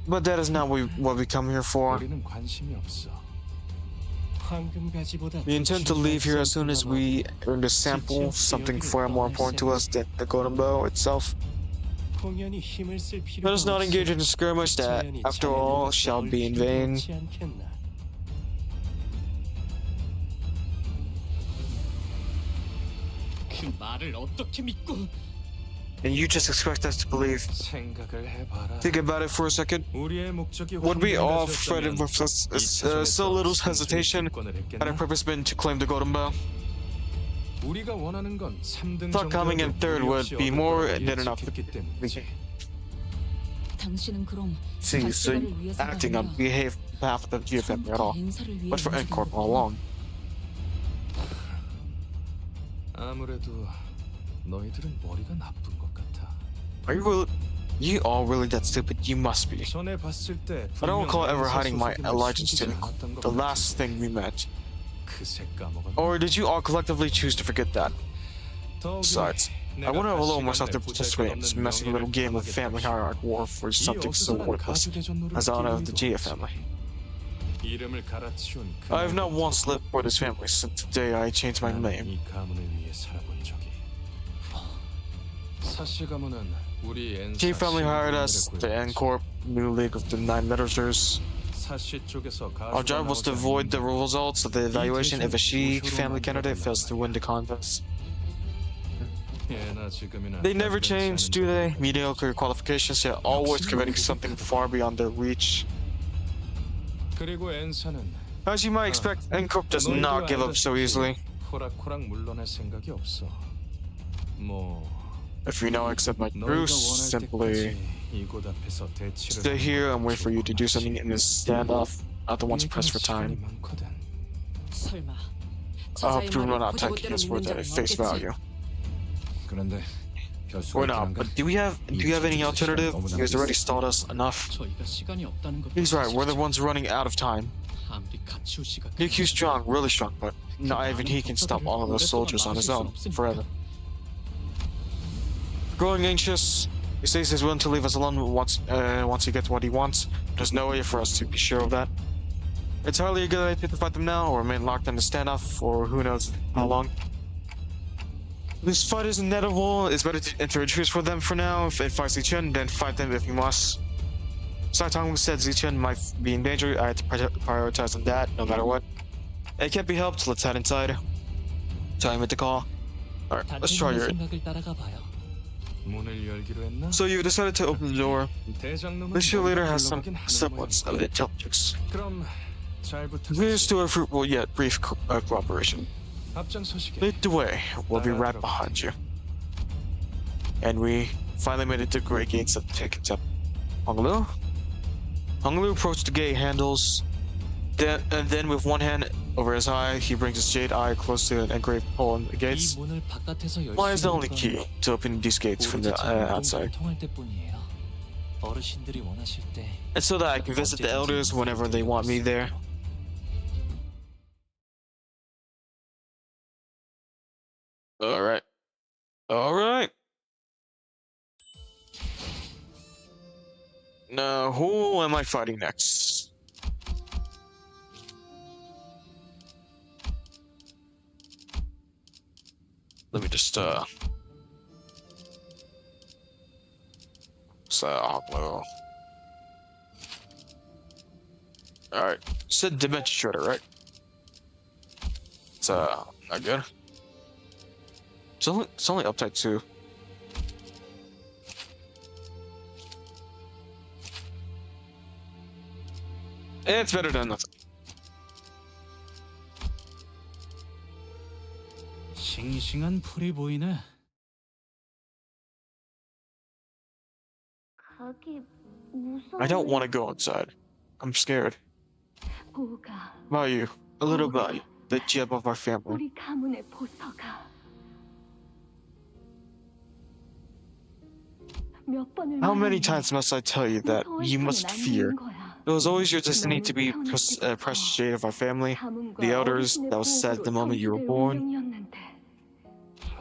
But that is not what we come here for. We intend to leave here as soon as we earn the sample, something far more important to us than the golden bow itself. Let us not engage in a skirmish that, after all, shall be in vain. And you just expect us to believe. Think about it for a second. Would we all fretted with so little hesitation had our purpose been to claim the golden bow? Thought coming in third would be more than enough. See, so acting on behalf of the GFM at all, but for N-Corp all along. Are you all really that stupid? You must be. I don't recall ever hiding my allegiance to the last thing we met. Or did you all collectively choose to forget that? Besides, I wouldn't have allowed myself to participate in this messy little game of family hierarchy war for something so worthless as the honor of the Gia family. I have not once lived for this family since the day I changed my name. G family hired us, the N-Corp, new league of the 9 Metalers. Our job was to avoid the results of the evaluation if a Shi family candidate fails to win the contest. They never change, do they? Mediocre qualifications, yet always committing something far beyond their reach. As you might expect, N-Corp does not give up so easily. If you now accept my truce, simply stay here and wait for you to do something in this standoff, not the ones pressed for time. I hope you're not taking his words at face value. Or not, but do you have any alternative? You guys already stalled us enough. He's right, we're the ones running out of time. Nikyu's strong, really strong, but not even he can stop all of those soldiers on his own, forever. Growing anxious, he says he's willing to leave us alone once he gets what he wants. There's no way for us to be sure of that. It's hardly a good idea to fight them now, or remain locked in a standoff for who knows how long. This fight is inevitable. It's better to enter a truce for them for now. If it fights Zichen, then fight them if you must. Saitong said Zichen might be in danger. I had to prioritize on that, no matter what. It can't be helped. Let's head inside. Tell him what to call. Alright, let's try your... 생각을 따라가 봐요. 문을 열기로 했나? So you decided to open the door. 대장놈은 This year later has some 물러가긴 하는 semblance of intelligence. 모양이야. 그럼 잘 Here's 부탁하지. to a fruitful yet brief cooperation. 앞장서시게. Lead the way. We'll be right behind you. And we finally made it to Great Gates of Tickets up. Honglu? Honglu approached the gate handles. Then with one hand over his eye, he brings his jade eye close to an engraved hole in the 이 gates. 문을 바깥에서 열 Why is 수 the only 있는 key 건 to opening these gates from the outside? 통할 때뿐이에요. 어르신들이 원하실 때 And so that I can visit the elders whenever they want me there. Alright. Alright. Now, who am I fighting next? Let me just, well. Alright. Said Dimension Shredder, right? It's, not good. It's only uptight 2. It's better than nothing. 싱싱한 풀이 보이네. I don't want to go inside. I'm scared. 보가 About you. A little about you. The gem of our family. 우리 가문의 보서가 몇 번을 How many 말했는데 times must I tell you that you must fear? It was always your destiny to be precious shade of our family, the elders. That was said the moment you were born.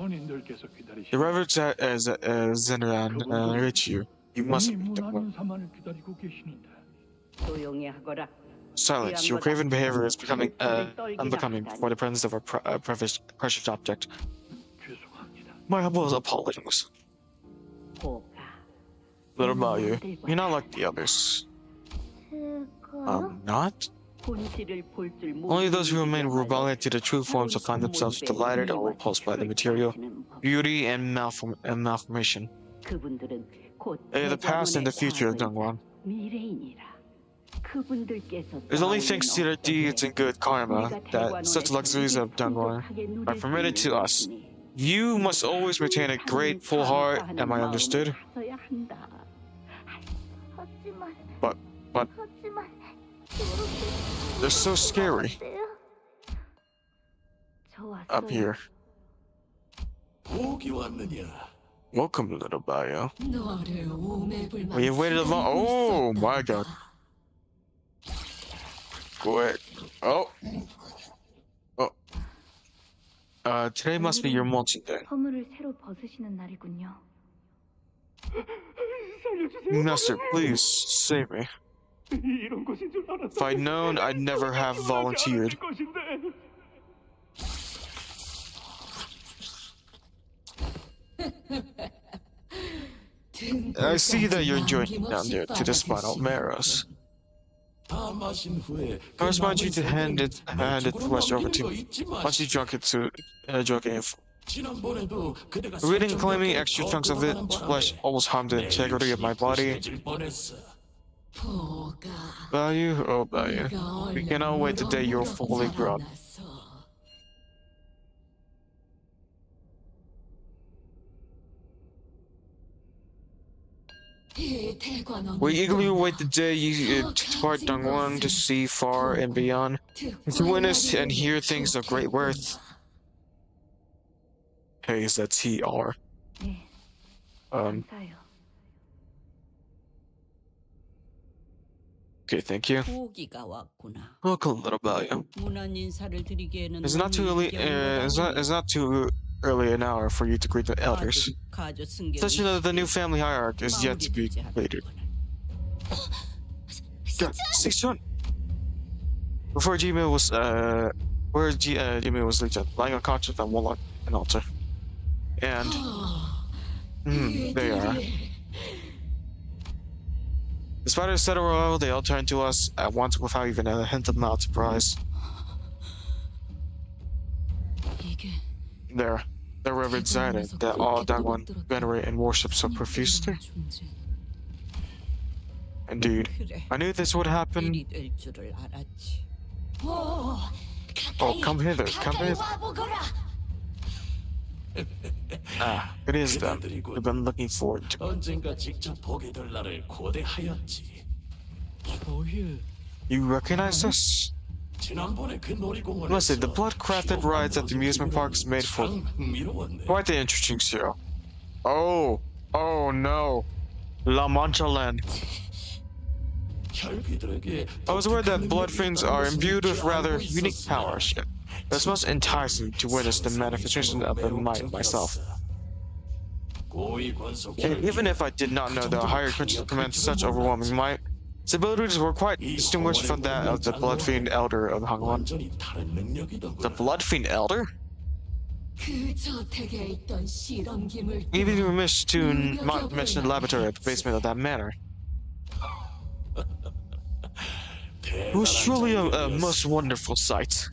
선인들께서 기다리시는 The reverence as Zenran reach you. You must be the one. 사만을 기다리고 계시는데 조용히 하거라. Silence. Your craven behavior is becoming unbecoming for the presence of a precious object. 죄송합니다. My humble apologies. 보가. Little about you. You're not like the others. Not? 본질을 볼 줄 Only those who remain rebellious to the true forms will find themselves delighted or repulsed by the material, beauty, and malformation. 그분들은 곧 They are the past and the future of Dongwon. 미래인이라. 그분들께서 It's only thanks to their deeds and good karma that such luxuries of Dongwon are permitted to us. You must always retain a grateful heart, am I understood? But, they're so scary up here. 복이 왔느냐? Welcome, little bio. 너를 오매불만 Well, you've waited a long. Oh my god. Quick. Oh. Today must be your mulching day. 허물을 새로 벗으시는 날이군요. Master, please save me. 이런 것인 줄 알았어. If I'd known, I'd never have volunteered. 것인데. I see that you're enjoying down there to the spinal marrows. 다 마신 후에 I remind you to hand it flesh over to me once you drunk it in full. 지난번에도 그대가 Reading claiming extra chunks of it flesh almost harmed the integrity of my body. 보가 Value? Oh, value. We cannot wait the day you're fully grown. We eagerly await the day you depart Dongwon to see far and beyond, to witness and hear things of great worth. Hey, is that TR? 네, Um, 감사해요. okay, thank you. 보기가 왔구나. Welcome, little value. 문안 인사를 드리기에는 It's not too early. It's not too early an hour for you to greet the elders. 가족 승객이 Such that the new family hierarchy is yet to be completed. God, Six-Chun! Before Jimmy was Jimmy was legion, lying unconscious on one an altar. And there you are. The spiders said royal, they all turned to us at once without even a hint of mild surprise. 이게 There, the revered Zidane that all Dagwan venerate and worship so profusely. 존재. Indeed. 그래. I knew this would happen. 일이 될 줄을 알았지. Oh, come hither, come hither. Ah, it is them. We've been looking forward to. 언젠가 직접 보게 될 날을 고대하였지. You recognize us? 지난번에 그 놀이공원에서 Must say, the blood-crafted rides at the amusement park is made for 참 흥미로웠네. quite the interesting show. Oh no. La Mancha Land. 혈귀들에게 I was aware that blood fiends are imbued with rather unique powers, yet it's most enticing to witness the manifestation of their might myself. And even if I did not know the higher creatures command such overwhelming might, its abilities were quite distinguished from that of the Blood Fiend Elder of Hangwon. 완전히 다른 능력이더군. The Blood Fiend Elder? 그 저택에 있던 실험기물 Even you missed to not mention the laboratory at the basement of that manor. It was surely a most wonderful sight.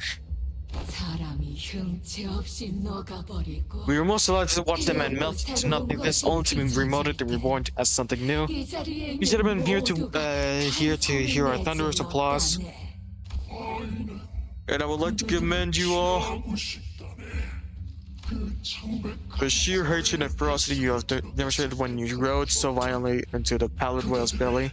사람이 형체 없이 녹아버리고 We were most delighted to watch that man melt into nothingness, only to be remolded and reborn as something new. 이 자리에 You should have been here to hear our thunderous applause. And I would like to commend you all. The sheer hatred and ferocity you have demonstrated when you rode so violently into the pallid whale's belly.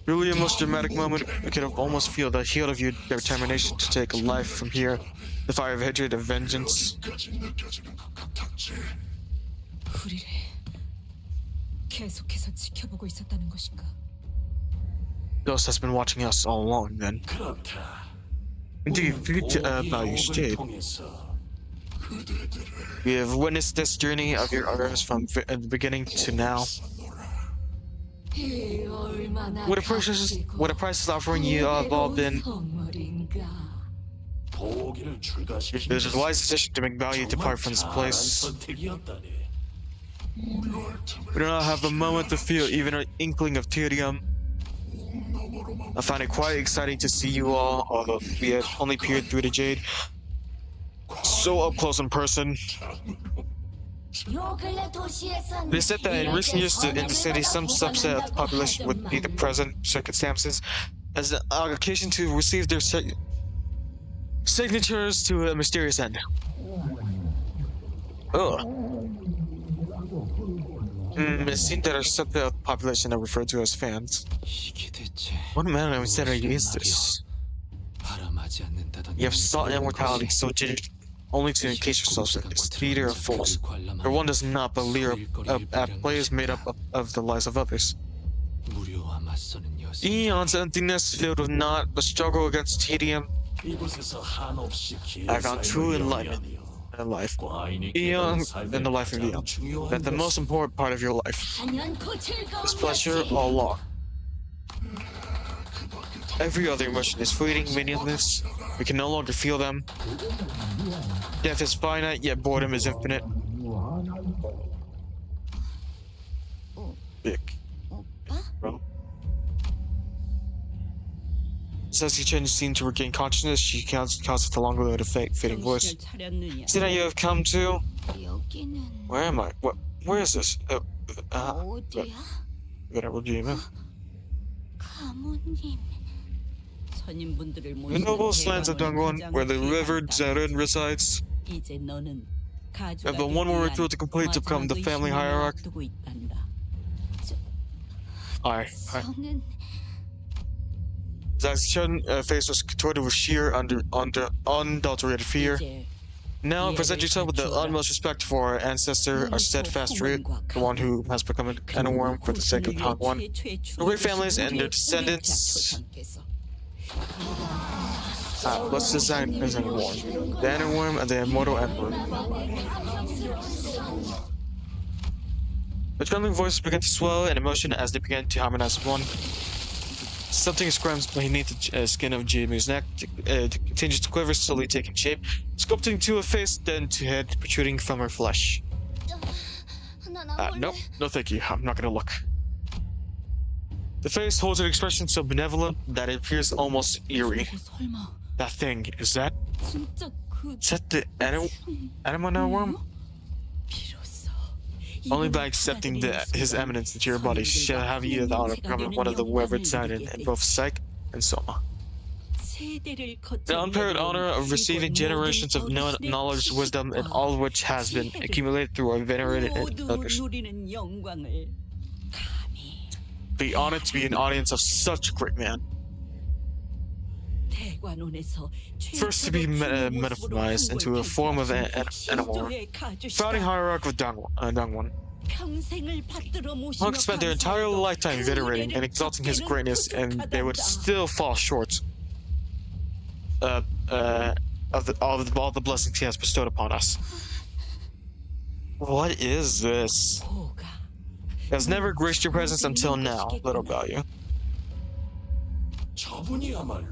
Really a most dramatic moment. I could almost feel the heat of your determination to take a life from here. The fire of hatred and vengeance. 우리를 계속해서 지켜보고 있었다는 것인가? Ghost has been watching us all along then. 그렇다. Indeed, about you stayed. We have witnessed this journey of your arms from the beginning to now. 이 얼마나 What a priceless offering you have all been. 선물인가. 보기를 출가시키는 It is a wise decision to make value depart from this place. 선택이었다네. We do not have a moment to feel even an inkling of tedium. I find it quite exciting to see you all, although we have only peered through the jade, so up close in person. 요 근래 도시에선 They said that in recent years in the city, some subset of the population would be the present circumstances as an occasion to receive their signatures to a mysterious end. It seemed that a subset of the population are referred to as fans. 이게 대체 What manner of insanity is this? 바람하지 않는다던 You have sought immortality so only to encase yourselves in this theater of fools, where one does not but leer at plays made up of the lives of others. 무료와 맞서는 여성 Eon's emptiness filled with not the struggle against tedium. 이곳에서 한없이 I found true enlightenment in life. Eon and the life of Eon. That's the most important part of your life. This pleasure all along. Every other emotion is fleeting, meaningless. We can no longer feel them. Death is finite, yet boredom is infinite. Big. Bro. As he changes scene to regain consciousness, she counts with a longer load of fading voice. 차렸느냐? See that you have come to? 여기는 Where am I? Where is this? 어디야? Whatever dream. 가문님. 선임분들을 The noblest lands of Dongwon, where the revered Zeren resides. 이제 너는 I have one more ritual to complete to become the family hierarch. Hi. 저는 Zhang's face was contorted with sheer, unadulterated fear. Now present yourself with the utmost respect for our ancestor, our steadfast root, the one who has become an worm for the sake of Hangwon. The great families and their descendants. Let's design as an worm. The inner worm and the immortal emperor. The trembling voices began to swell in emotion as they began to harmonize as one. Something scrams beneath the skin of Jamie's neck, continues to quiver, slowly taking shape, sculpting to a face, then to head protruding from her flesh. Nope, no thank you, I'm not gonna look. The face holds an expression so benevolent that it appears almost eerie. 설마 That thing, is that 진짜 the animal worm? 비로소 Only by accepting his eminence into your body shall have you the honor of becoming one of the whoever decided in both psych and soma. The unparalleled honor of receiving generations of knowledge, wisdom, and all of which has been accumulated through our venerated elders. Be honored to be an audience of such a great man. First to be metamorphosed into a form of animal. Founding hierarch of Dongwon. Heng spent their entire lifetime venerating and exalting his greatness, and they would still fall short of all the blessings he has bestowed upon us. What is this? Has never graced your presence until now, little value.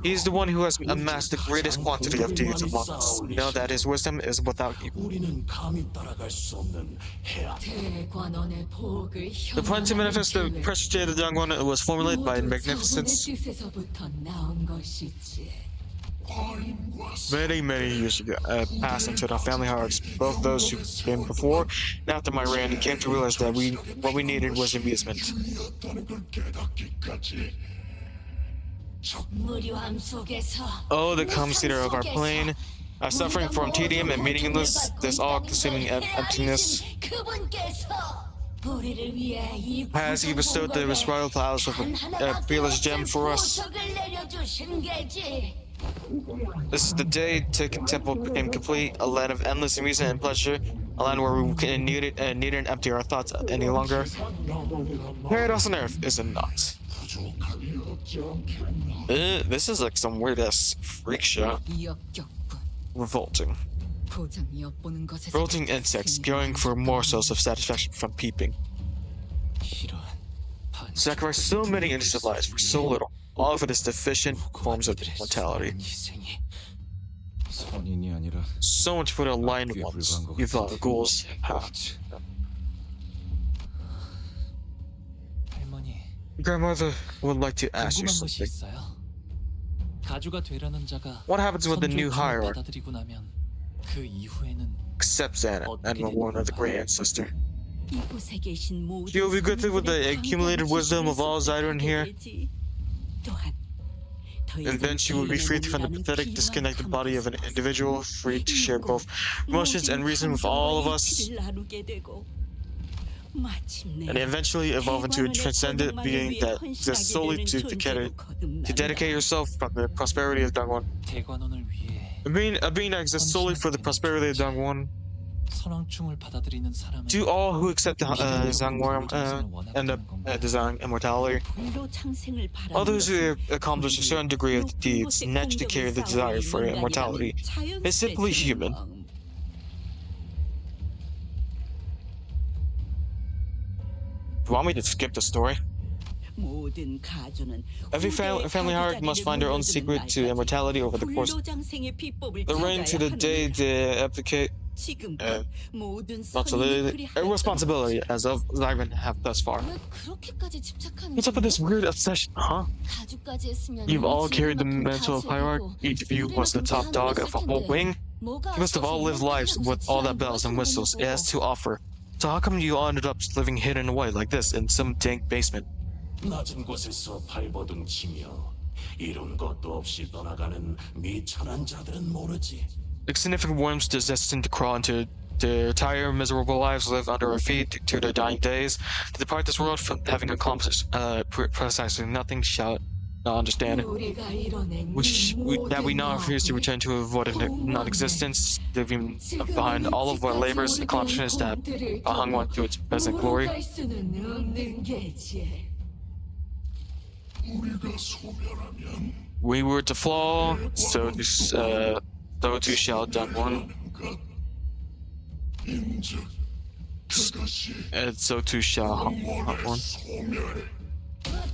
He is the one who has amassed the greatest quantity of deeds among us. Know that his wisdom is without equal. The plan to manifest the precious jade of Dongwon was formulated by magnificence many years ago, passed into the family hearts. Both those who came before and after my reign came to realize that what we needed was amusement. Oh, the calm cedar of our plane, suffering from tedium and meaningless, this all-consuming emptiness. Has he bestowed the royal palace with a peerless gem for us? This is the day Taken Temple became complete, a land of endless amusement and pleasure, a land where we can needn't empty our thoughts any longer. Paradise on earth, is it not? This is like some weird-ass freak show. Revolting. Revolting insects going for morsels of satisfaction from peeping. Sacrifice so many innocent lives for so little, all for this deficient forms of mortality. So much for the aligned ones, you thought ghouls. Grandmother would like to ask you something. What happens when the new hierarch accepts Anna and one of the great ancestor? She will be gifted with the accumulated wisdom of all Zyron here, and then she will be freed from the pathetic, disconnected body of an individual, free to share both emotions and reason with all of us, and eventually evolve into a transcendent being that exists solely to dedicate yourself from the prosperity of Dongwon. A being that exists solely for the prosperity of Dongwon. Do all who accept the Zangworm end up desiring immortality. Others who accomplish a certain degree of deeds naturally carry the desire for immortality. It's simply human. Do you want me to skip the story? Every family hierarch must find their own secret to immortality over the course of the reign to the day they abdicate. A responsibility as of Zyron have thus far. What's up with this weird obsession, huh? You've all carried the mantle of hierarch. Each of you was the top dog of a whole wing. You must have all lived lives with all the bells and whistles it has to offer. So how come you all ended up living hidden away like this in some dank basement? 낮은 곳에서 발버둥치며 이룬 것도 없이 떠나가는 미천한 자들은 모르지. Insignificant worms destined to crawl into their entire miserable lives, live under our feet to their dying days, to depart this world from having accomplished precisely nothing, shall not understand. That we now refuse to return to avoid non-existence, leaving behind all of our labors, accomplishments that Heng won to its present glory. We were to fall, so too shall Dongwon, and so too shall Dongwon.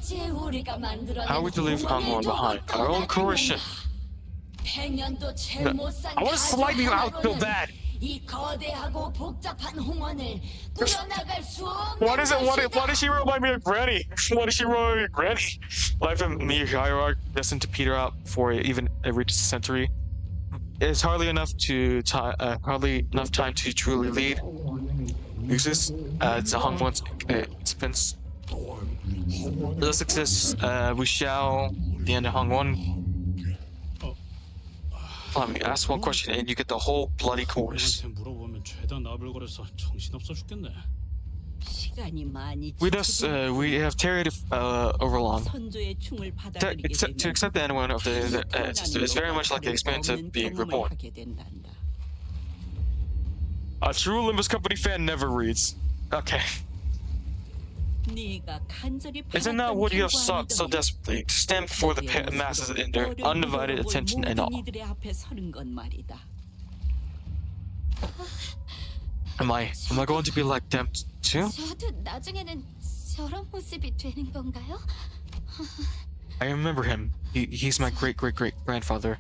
어찌 우리가 만들어낸 How would you leave Hong behind? Our own coercion. 100년도 채 못 산 I want to slide you out so bad. 이 거대하고 복잡한 홍원을 꾸려나갈 수 없는 Why does she remind me of Granny? Why does she remind me of Granny? Life in the hierarchy destined to peter out before it even reaches the century. It's hardly enough time to truly lead. Exists it's a Hong One's expense. Thus exists we shall the end of Hong One. Let me ask one question and you get the whole bloody course. 물어보면 죄다 나불거려서 정신없어 죽겠네. 시간이 많이 We have tarried over long. 선조의 충을 To 받아들이게 accept the ending of the is very much like the experience of being reborn. A true Limbus Company fan never reads. Okay. Isn't that what you have sought so desperately? To stand before the masses in their undivided attention and all. Am I going to be like them too? 저도 나중에는 저런 모습이 되는 건가요? I remember him. He's my great grandfather.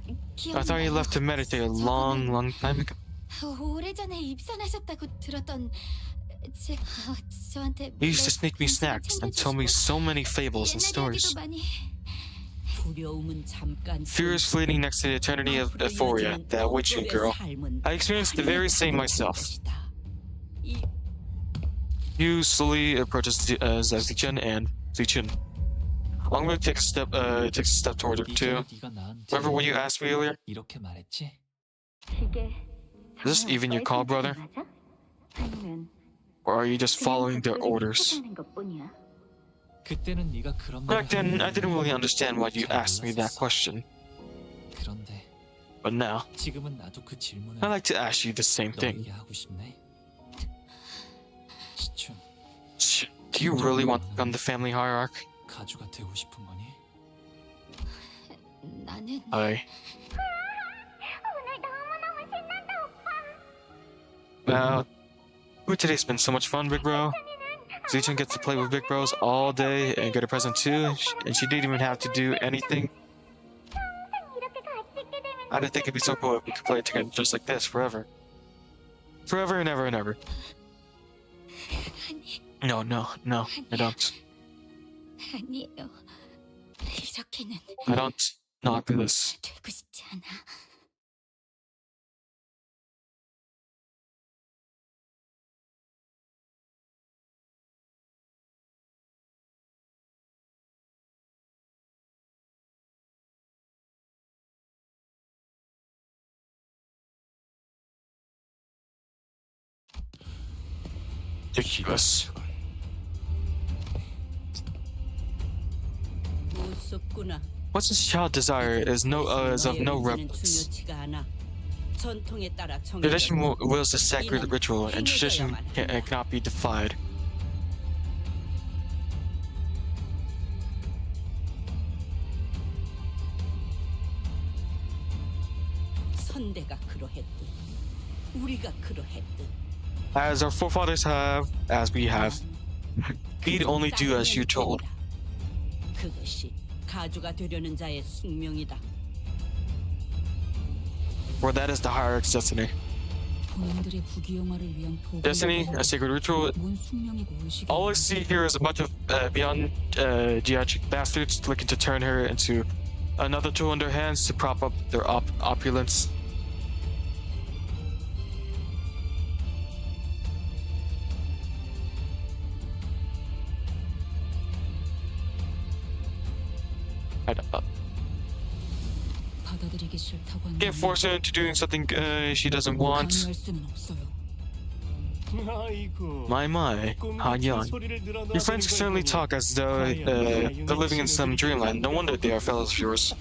I thought he left to meditate a long time ago. 오래전에 입선하셨다고 들었던 저한테 He used to sneak me snacks and tell me so many fables and stories. Fear is fleeting next to the eternity of euphoria that awaits you, girl. I experienced the very same myself. You slowly approaches Zichen and Zichen. I'm going to take a step toward her too. Remember when you asked me earlier? Is this even your call, brother? Or are you just following their orders? Back then, I didn't really understand why you asked me that question. But now, I'd like to ask you the same thing. Do you really want to become the family hierarch? Today's been so much fun, big bro. Zichen gets to play with big bros all day and get a present too, and she didn't even have to do anything. I didn't think it'd be so cool if we could play together just like this forever. Forever and ever and ever. No, I don't. 아니에요. 이렇게는 I don't not do this. 되고 싶지 않아. Ridiculous. What this child desire is of no relevance. Tradition wills the sacred ritual, and tradition cannot be defied. As our forefathers have, as we have, he'd only do as you told. For that is the hierarch's destiny. Destiny, a sacred ritual. All I see here is a bunch of beyond geometric bastards looking to turn her into another tool in their hands to prop up their opulence. Can't force her into doing something she doesn't want. My, Han Young. Your friends certainly talk as though they're living in some dreamland. No wonder they are fellows of yours.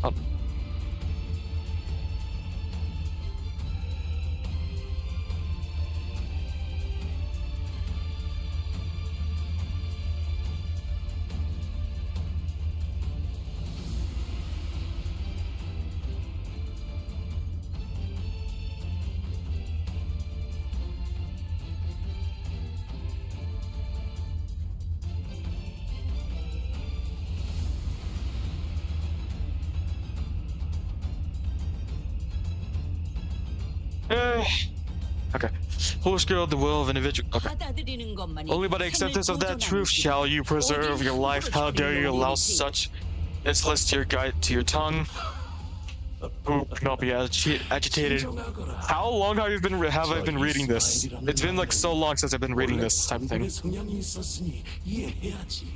Oh. Okay. Foolish girl, the will of an individual. Okay. 받아들이는 것만이 Only by the acceptance of that truth shall you preserve your life. How dare you allow such insolence to your guide, to your tongue? Who cannot be agitated? How long have I been reading this? It's been like so long since I've been reading this type of thing. 성향이 있었으니 이해해야지.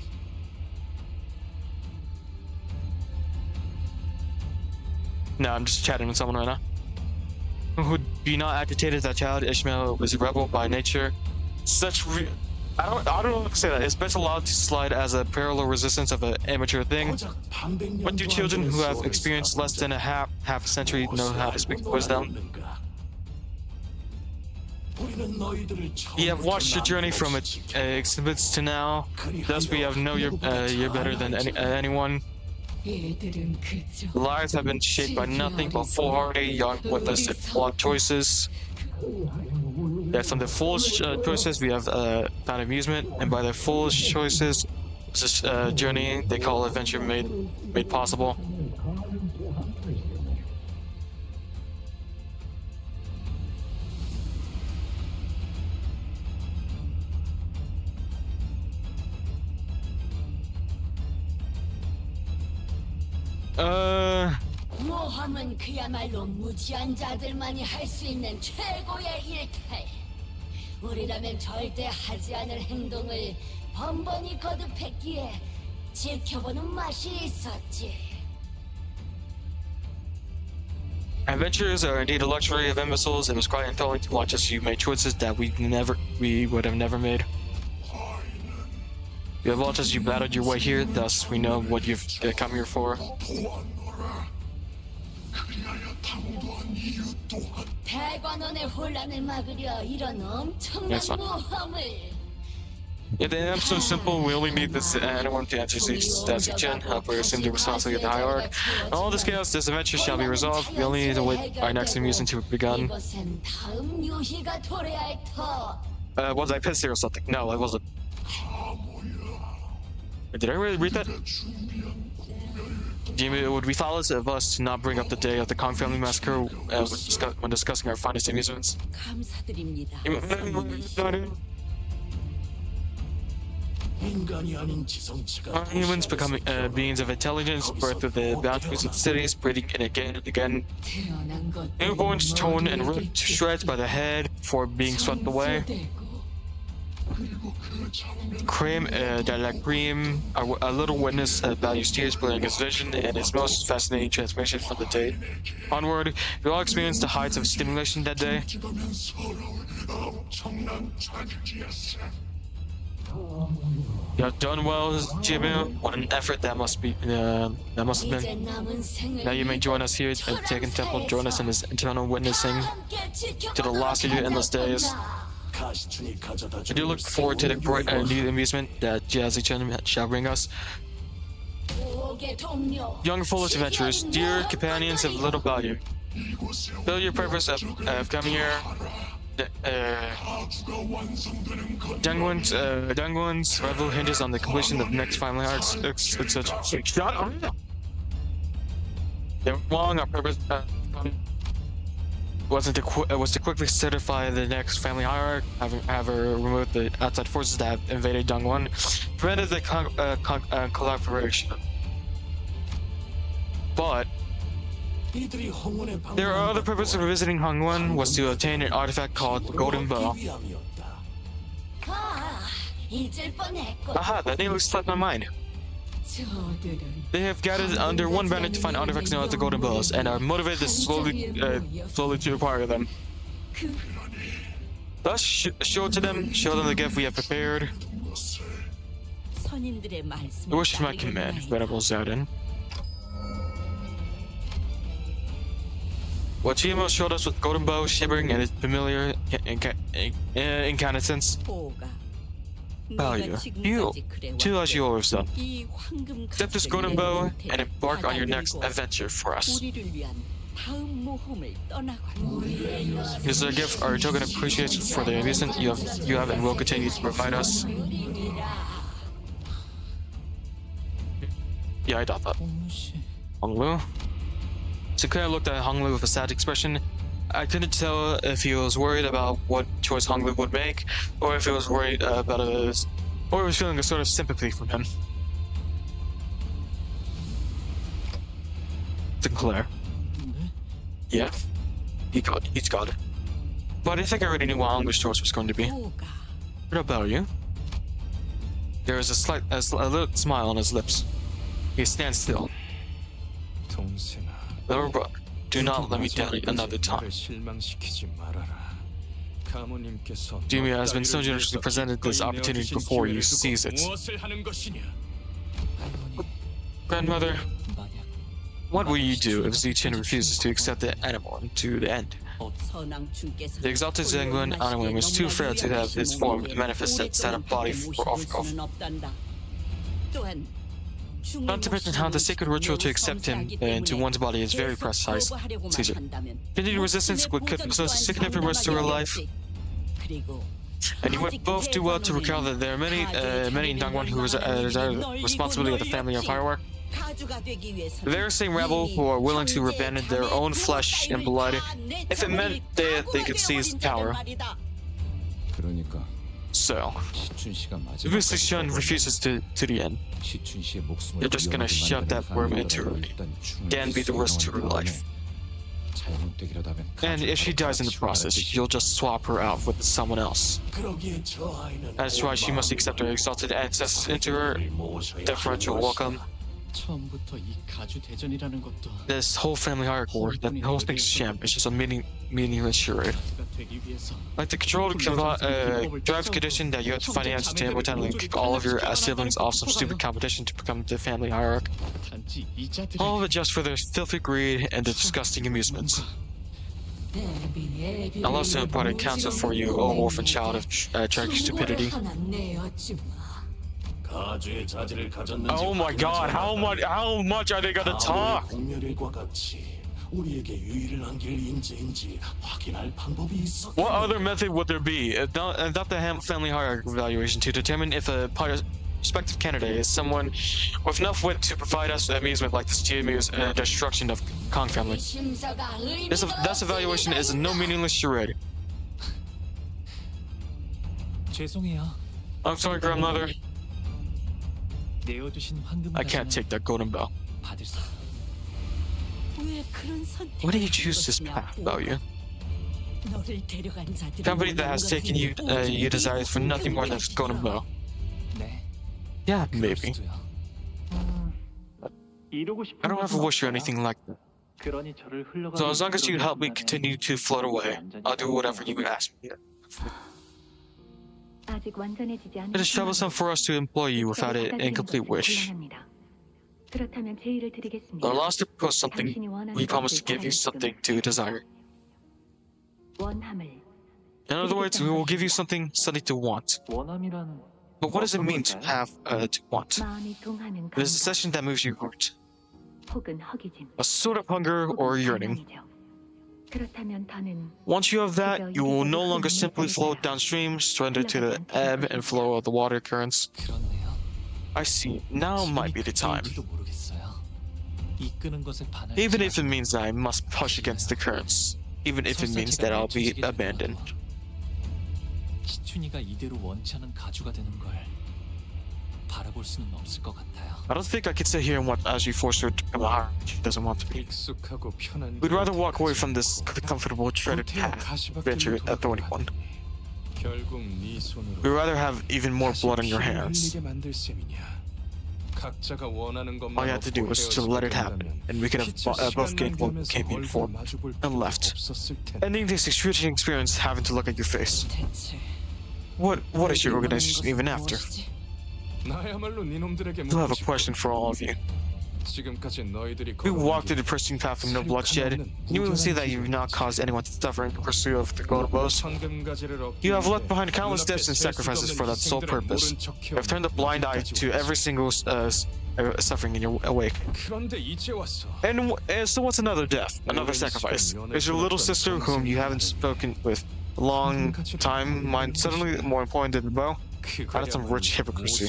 No, I'm just chatting with someone right now. Who be not agitated that child Ishmael was a rebel by nature. I don't know how to say that. It's best allowed to slide as a parallel resistance of an amateur thing. What do children who have experienced less than a half a century know how to speak wisdom? We have watched your journey from exhibits to now. Thus we have know you're better than anyone. Lives have been shaped by nothing but foolhardy, young, witless, and flawed choices. That from the foolish choices we have found amusement, and by their foolish choices, this journey they call adventure made possible. 모험은 그야말로 무지한 자들만이 할 수 있는 최고의 일탈. 우리라면 절대 하지 않을 행동을 번번이 거듭했기에 지켜보는 맛이 있었지. Adventures are indeed a luxury of imbeciles. It was quite enthralling to watch as you made choices that we would have never made. You have watched as you battled your way here, thus we know what you've come here for. 대관원의 혼란을 막으려 이런 엄청난 Yes, sir. 모험을. Yeah, the name is so simple. We only need this anyone to answer that section. However, assume the responsibility of the hierarch. In all this chaos, this adventure shall be resolved. We only need to wait our next amusement to begun. 이곳은 다음 유희가 도래할 터. Was I pissed here or something? No, I wasn't. Did I really read that? Jimmy, would be thoughtless of us to not bring up the day of the Kong family massacre when discussing our finest amusements? 감사드립니다. 인간이 아닌 지성체가 Humans becoming beings of intelligence, birth of the boundaries of cities, breeding in again and again. 태어난 것 Newborns torn and ripped to shreds by the head before being swept away. Cream, like Cream, a little witness values tears blurring his vision and his most fascinating transformation from the day onward. We all experienced the heights of stimulation that day. You have done well, Jimmy. What an effort that must be. That must have been. Now you may join us here and take in temple. Join us in this eternal witnessing to the last of your endless days. I do look forward to the bright new amusement that Jazzy Chen shall bring us. Young foolish adventurers, dear companions of little value, feel your purpose of coming here. Dangwon's revel hinges on the completion of the next family arts. Shut up! They were wrong. Our purpose was to quickly certify the next family hierarch, have her remove the outside forces that have invaded Dongwon, prevented the collaboration. But their other purpose of visiting Hongwon was to obtain an artifact called the Golden Bow. Aha, that nearly slipped my mind. They have gathered under one banner to find artifacts known as the Golden Bows and are motivated slowly to acquire them. Thus, show them the gift we have prepared. 선인들의 말씀. The wish is my command, Venerable Zodin. What Chimo showed us with Golden Bow shivering and its familiar incandescence. Value. You, too, as you always done. Accept this Golden Bow and embark on your next adventure for us. This is a gift, our token of appreciation for the amusement you have and will continue to provide us. Yeah, I thought that. Honglu. Sinclair looked at Honglu with a sad expression. I couldn't tell if he was worried about what choice Hong Li would make, or if he was worried about his, or he was feeling a sort of sympathy from him. Sinclair. Yeah, he's got it. But I think I already knew what Hong Li's choice was going to be. 뭐가 What about you? There is a little smile on his lips. He stands still. 동생아, Little brother, do not let me down another time. 실망시키지 말아라. 가모님께서 Jimmy has been so generously presented this opportunity before you seize it. 무엇을 하는 것이냐? Grandmother, 만약 what will you do if Zichin refuses to accept the animal to the end? 선왕충께서 The exalted Zengwen Anwen was too frail to have his form manifest outside of body for off. 또한 Not to mention how the sacred ritual to accept him into one's body is very precise. Caesar. Continued resistance would possess significant risk to her life, and you would both do well to recall that there are many in Dongwon who desire the responsibility of the family of firework. There are same rebel who are willing to abandon their own flesh and blood if it meant that they could seize power. 그러니까 So, 시춘씨가 if Mr. Shun refuses to the end, 시춘씨의 목숨을 you're just gonna shove that worm into her and be the risk to her life. 잘못되기라도 And if she dies in the process, you'll just swap her out with someone else. 그러기에 저 아이는 That's why she must accept her exalted ancestors into her deferential welcome. 처음부터 이 가주 대전이라는 것도 This whole family hierarchy war, that whole thing's sham, is just a meaningless charade. 가주가 되기 위해서 Like the controlled drive condition that you have to finance to simultaneously kick all of your siblings off some stupid competition to become the family hierarch. 단지 이자들의 All of it just for their filthy greed and the disgusting amusements. I'll also put a counsel for you, O orphan child of tragic stupidity. 가주의 자질을 가졌는지 Oh my god, how much are they gonna talk? 공멸일과 같이 우리에게 유의를 안길 인재인지 확인할 방법이 있어. What other method would there be? Adopt the family hierarchy evaluation to determine if a prospective candidate is someone with enough wit to provide us amusement like the Steamu's destruction of Kong family. This evaluation is no meaningless charade. 죄송해요. I'm sorry, grandmother. 내어주신 황금 I can't take that golden bell. 받을 수. 왜 그런 Why do you choose this path, Bao-yu? 너를 데려간 자들이 Somebody that has taken you, you desires for nothing more than a golden bow. 네. Yeah, maybe. I don't have a wish or anything like that. So as long as you help me continue to float away, I'll do whatever you ask me. It is troublesome for us to employ you without an incomplete wish. Allow us to propose something. We promise to give you something to desire. In other words, we will give you something to want. But what does it mean to have to want? It is a session that moves your heart. A sort of hunger or yearning. Once you have that, you will no longer simply float downstream, surrender to the ebb and flow of the water currents. 그렇네요. I see. Now might be the time. 될지도 모르겠어요. 이끄는 것에 반할. Even if it means that I must push against the currents. Even if it means that I'll be abandoned. 시춘이가 이대로 원치 않은 가주가 되는 걸 바라볼 수는 없을 것 같아요. I don't think I could sit here and watch as you force her to become a hierarch she doesn't want to be. 익숙하고 편한. We'd rather walk away from this comfortable treaded path, venture a thorny one. 결국 네 손으로. We'd rather have even more blood on your hands. 만들 셈이냐. 각자가 원하는 것만. All you had to do was to let it happen, and we could have both gained what we came in for, and left. Ending this excruciating experience having to look at your face. 대체 What is your organization even after? 나야말로 니놈들에게 I have a question for all of you. 지금까지 너희들이 We walked through the pristine path of no bloodshed, and you will see that you have not caused anyone to suffer in the pursuit of the golden bows. You have left behind countless deaths and sacrifices for that sole purpose. You have turned a blind eye to every single suffering in your wake. And so what's another death, another sacrifice? Is your little sister, whom you haven't spoken with a long time, mind suddenly more important than the bow? That is some rich hypocrisy.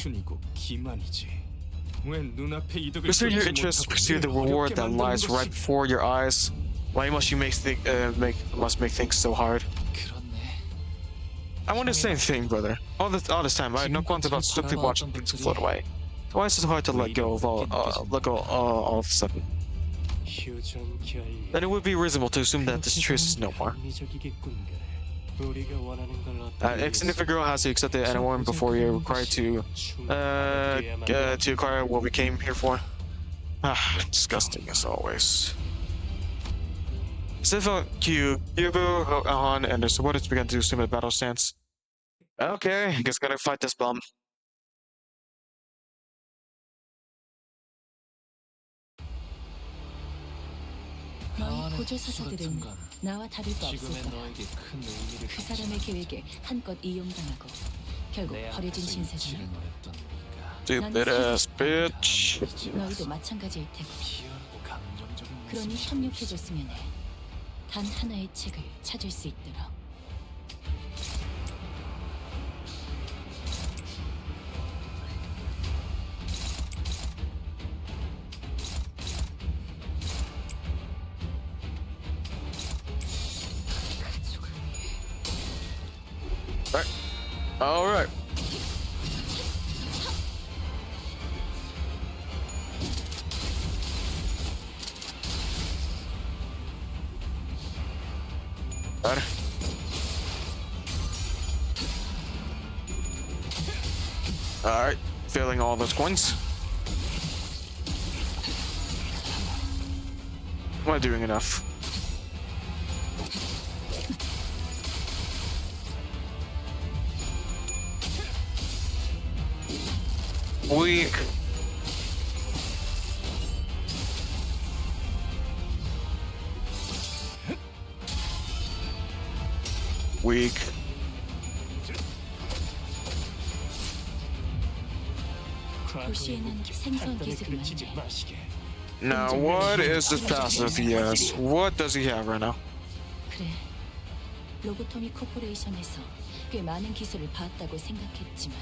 Pursue your interests, pursue the reward that lies right before your eyes. Why must you make things so hard? 그렇네. I want the same thing, brother. All this time, I had no qualms about strictly watching things float away. Why is it hard to let go all of a sudden? Then it would be reasonable to assume that this truce is no more. If a girl has to accept it and a woman before you're required to acquire what we came here for. Disgusting as always. Sifo, Kyubu, Han, and the supporters began to assume a battle stance. Okay, I guess gotta fight this bum. 너희 고조사사들은 나와 다를 바 없을 지금의 거야. 너에게 큰 의미를 그 사람의 계획에 한껏 이용당하고 결국 내 버려진 앞에서 신세잖아. 일치를 노렸던 네가 Stupid ass bitch. 너희도 마찬가지일 테고. 희열하고 감정적인 그러니 모습을 협력해줬으면 해. 단 하나의 책을 찾을 수 있도록. All right. Better. All right, filling all those coins. Am I doing enough? Weak. Weak. 도시에는 생선 기술이 많네. Now, what is the passive he has? What does he have right now? 그래. 로보토미 코퍼레이션에서 꽤 많은 기술을 봤다고 생각했지만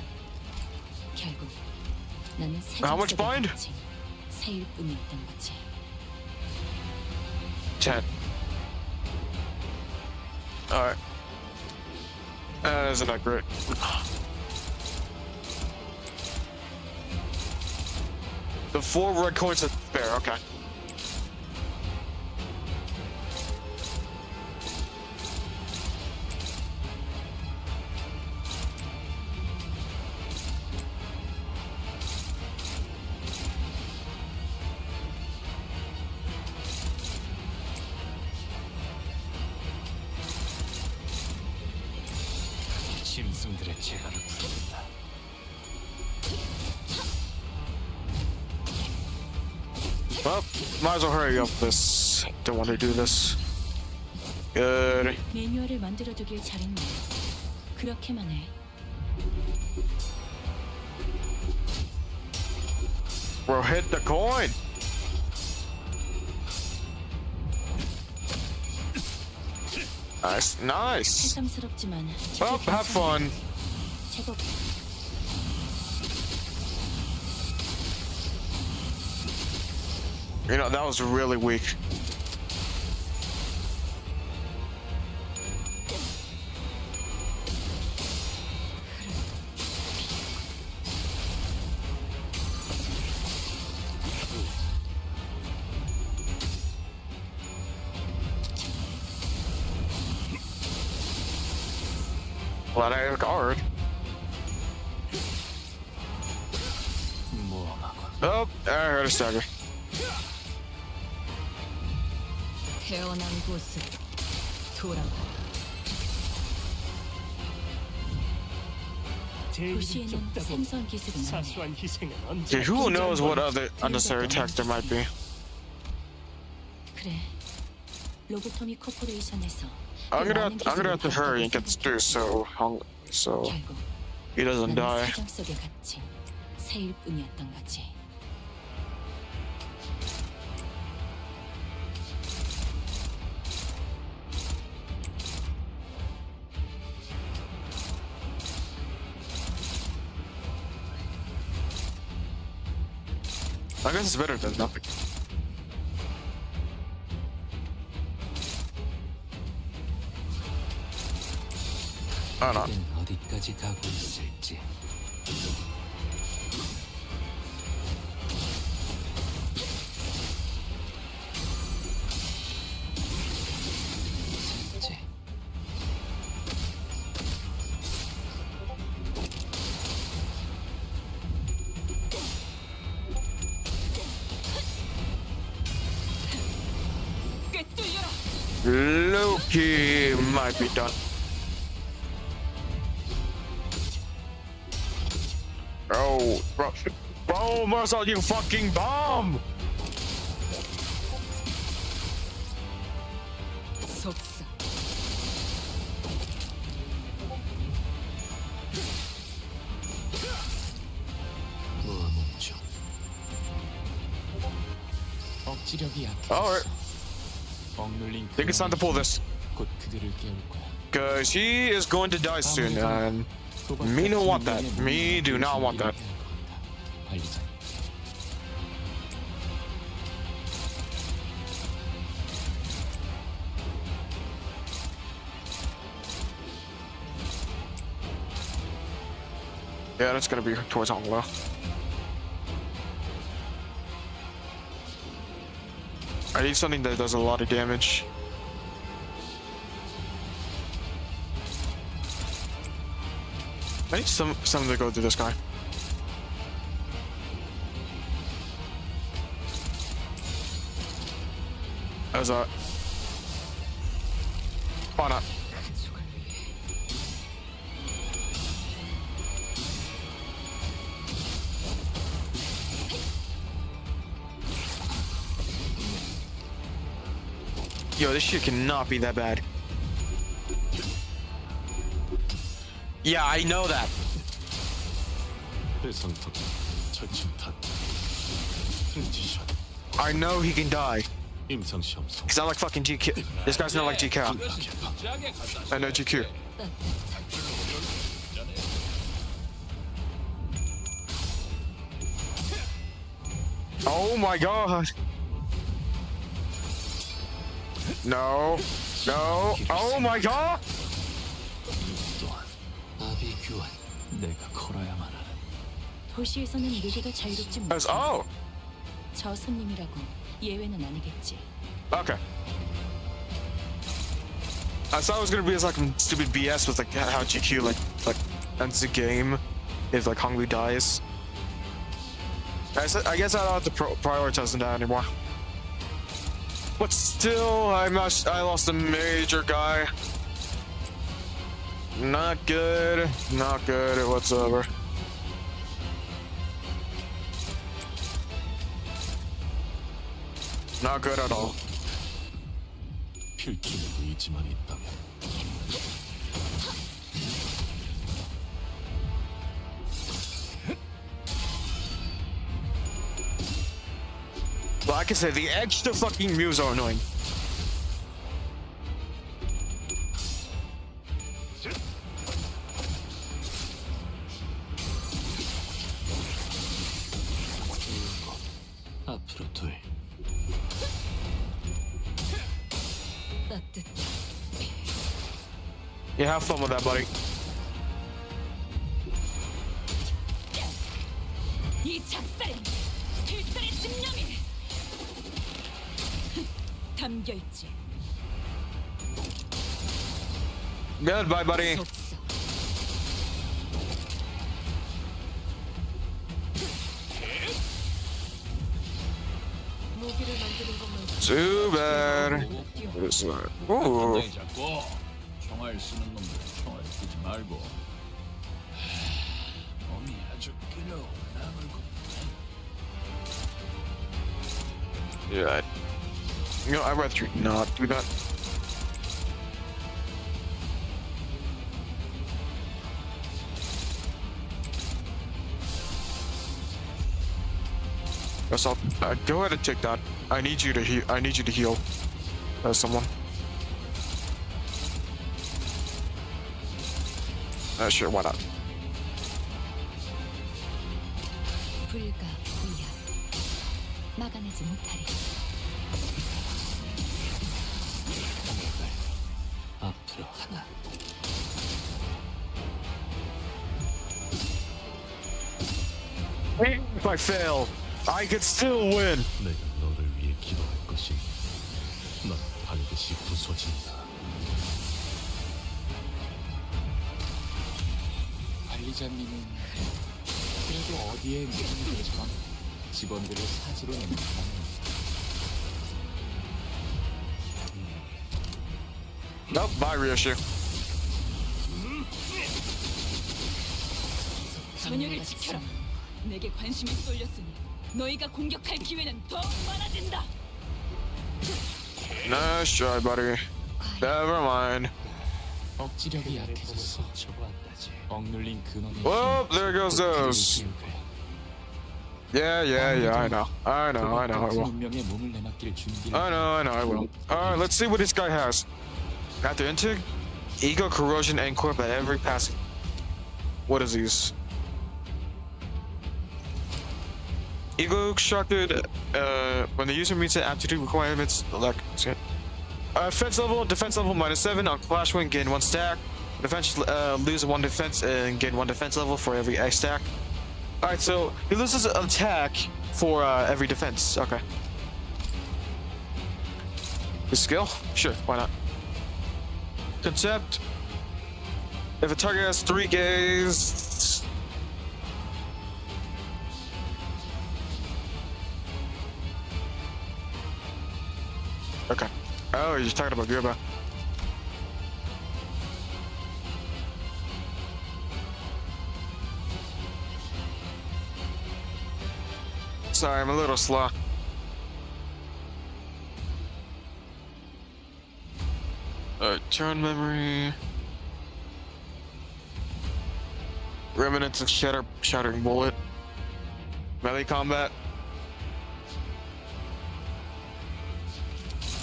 결국 나는 How much 사정 bind? 속에 갇힌 새일 뿐이었던 거지. 10. Alright. Isn't that great? The 4 red coins are spare, okay. 짐승들의 재갈을 부른다. Well, might as well hurry up this. Don't want to do this. Good. 매뉴얼을 만들어두길 잘했네. 그렇게만 해. Bro, hit the coin! Nice, nice. 새삼스럽지만 Well, have fun. 제법 You know, that was really weak. Glad I guard. 모험하군. Oh, I heard a stagger. 태어난 곳으로 돌아가. 도시에는 생선 기술이 많네. Okay, who knows what other unnecessary attacks there might be? 그래. 로보토미 코퍼레이션에서 I'm gonna have to hurry and get this through so 결국 he doesn't 나는 die. 사정 속에 갇힌 새일 뿐이었던 거지. I guess it's better than nothing. 알아. 그대는 어디까지 가고 있을지. 셋째. 꿰뚫려라. Loki might be done. Oh, bro, Marcel, you fucking bomb! 속사. 무멈춤. 억지력이 약해. Alright, 억눌린 think it's time to pull this. 곧 그들을 깨울 거야. Cause he is going to die soon, and me don't want that. Me do not want that. 관리자. Yeah, that's gonna be towards Hongla. I need something that does a lot of damage. I need something to go through this guy. As a why not? Yo, this shit cannot be that bad. Yeah, I know that. 배상턱 철침탄 트랜지션 I know he can die. 임상시험소 He's not like fucking GQ. This guy's not like GQ. I know GQ. Oh my god. No. No. Oh my god. 또한 아비 교환. 내가 걸어야만 하는. 도시에서는 누구도 자유롭지 못해. That's, oh. 저 손님이라고 예외는 아니겠지. Okay. I thought it was gonna be like some stupid BS with like how GQ like ends the game if like Hongli dies. I guess I don't have to prioritize that anymore. But still, I lost a major guy. Not good. Not good whatsoever. Not good at all. 필중의 의지만 있다면 Like I said, the extra fucking mews are annoying. 앞으로 둘. 따뜻. Yeah, have fun with that, buddy. 이 작살엔 필살의 집념이 담겨 있지. Goodbye, buddy. 속사. 무기를 만드는 것만 Too bad. It's not. Ooh. 단장이 잡고 총알 쓰는 놈들 총알 쓰지 말고 몸이 아주 끓여오 나물고 Yeah. You know, I'd rather not do that. Guess I'll go ahead and take that. I need you to heal. I need you to heal. Someone. Sure, why not? 불가 위야 막아내지 못하리. 앞으로 하나. If I fail, I could still win. 내가 너를 위해 기도할 것이니 넌 반드시 부서진다. 관리자님은 그래도 어디에 무슨 일처럼 직원들을 사지로 내는 사람입니다. Nope, my reissue. 전열을 지켜라. 내게 관심이 쏠렸으니 너희가 공격할 기회는 더 많아진다. Nice try, buddy. Never mind. 억지력이 약해졌어. 억눌린 근원이 Whoop, there goes those. Yeah, I know. I will. 운명의 몸을 내맡길 준비를 I know, I will. Alright, let's see what this guy has. After intake, ego, corrosion, and corp at every passing. What is these? Ego extracted when the user meets the aptitude requirements. Like, defense level -7 on clash win, gain 1 stack. Defense lose 1 defense and gain 1 defense level for every A stack. Alright, so he loses an attack for every defense. Okay. His skill? Sure, why not? Concept. If a target has 3 gaze. Okay. Oh, you're talking about Gerba. Sorry, I'm a little slow. Turn memory. Remnants of shattering bullet. Melee combat.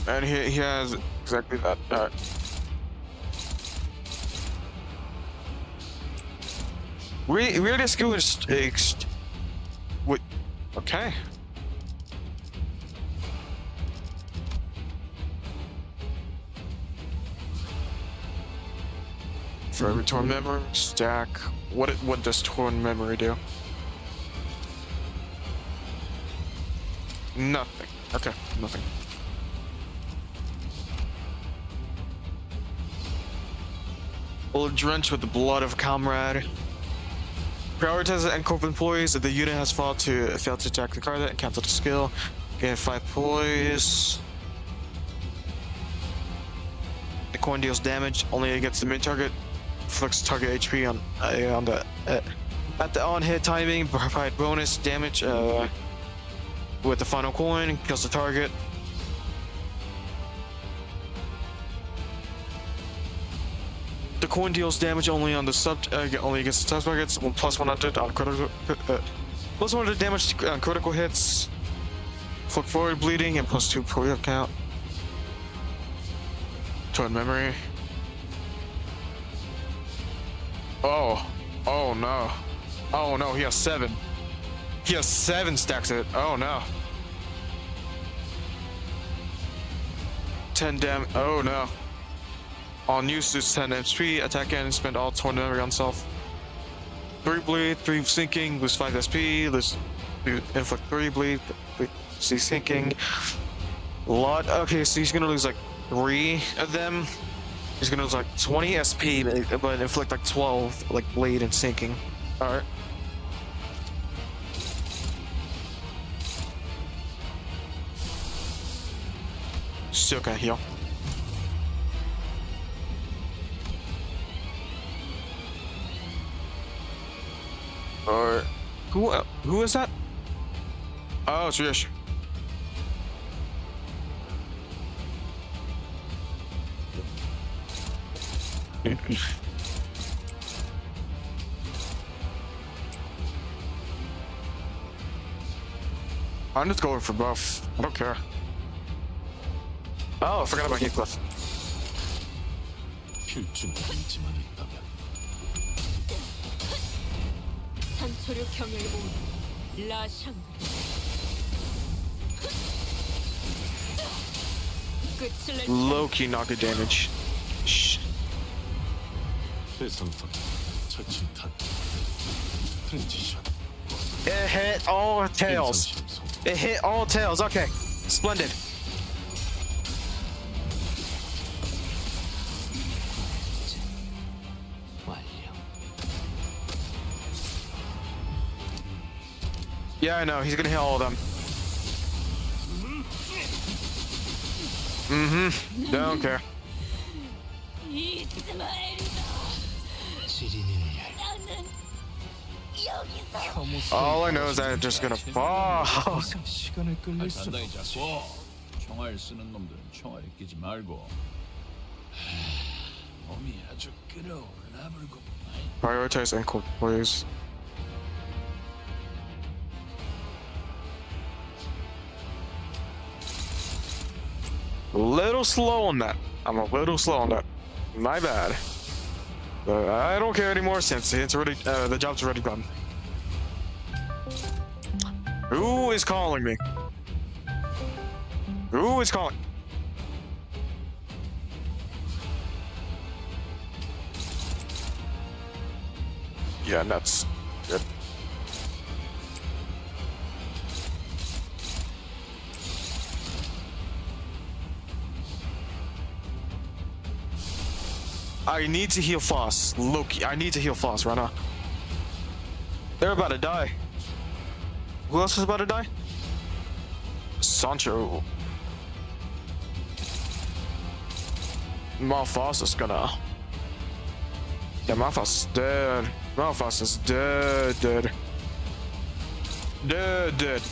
And he has exactly that. Weirdest skill is wait. Okay. For every torn memory stack. What does torn memory do? Nothing. Okay, nothing. Will drench with the blood of comrade. Prioritize the Corp employees if the unit has failed to attack the card and cancel the skill. Gain 5 poise. The coin deals damage only against the main target. Flicks target HP on the at the on hit timing. Provide bonus damage with the final coin. Kills the target. The coin deals damage only on the only against the sub targets. Plus 100 on critical. Plus 100 damage on critical hits. Flip forward bleeding and plus 2 per wheel count. Torn memory. Oh no. Oh no, he has 7. He has 7 stacks of it. Oh no. 10 damage. Oh no. On use lose 10 HP, attack and spend all torn memory on self. 3 bleed, 3 sinking, lose 5 SP, lose inflict 3 bleed, 3 sinking. Lot. Okay, so he's gonna lose like 3 of them. He's gonna lose like 20 SP, but inflict like 12 like bleed and sinking. Alright. Still can't heal. Or who is that? Oh, it's Rish. I'm just going for buff. I don't care. Oh, I forgot about Heathcliff. 필준 의지만 있다면 산소류 경혈 라샹 끝을 낼 Low-key knock damage. Shh. 대상선 처치탄 트랜지션 It hit all tails. It hit all tails. Okay, splendid. Yeah, I know. He's gonna hit all of them. Mm-hmm. Don't care. All I know is that it's just gonna fall. 단단히 잡고 총알 쓰는 놈들은 총알에 끼지 말고. 몸이 아주 끓어올라 불고. Prioritize ankle, please. A little slow on that. I'm a little slow on that. My bad. But I don't care anymore since it's already the job's already done. Who is calling me? Who is calling? Yeah, that's good. I need to heal Foss. Loki, I need to heal Foss right now. They're about to die. Who else is about to die? Sancho. Malphas is gonna... Yeah, Malphas is dead. Malphas is dead, dead. Dead, dead.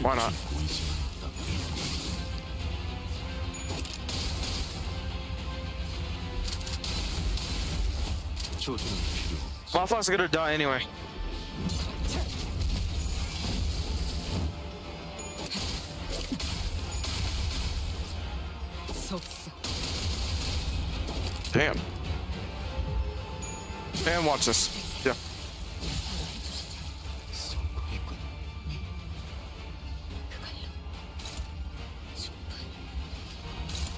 Why not? Malphas is gonna die anyway. Damn. And watch this. Yeah.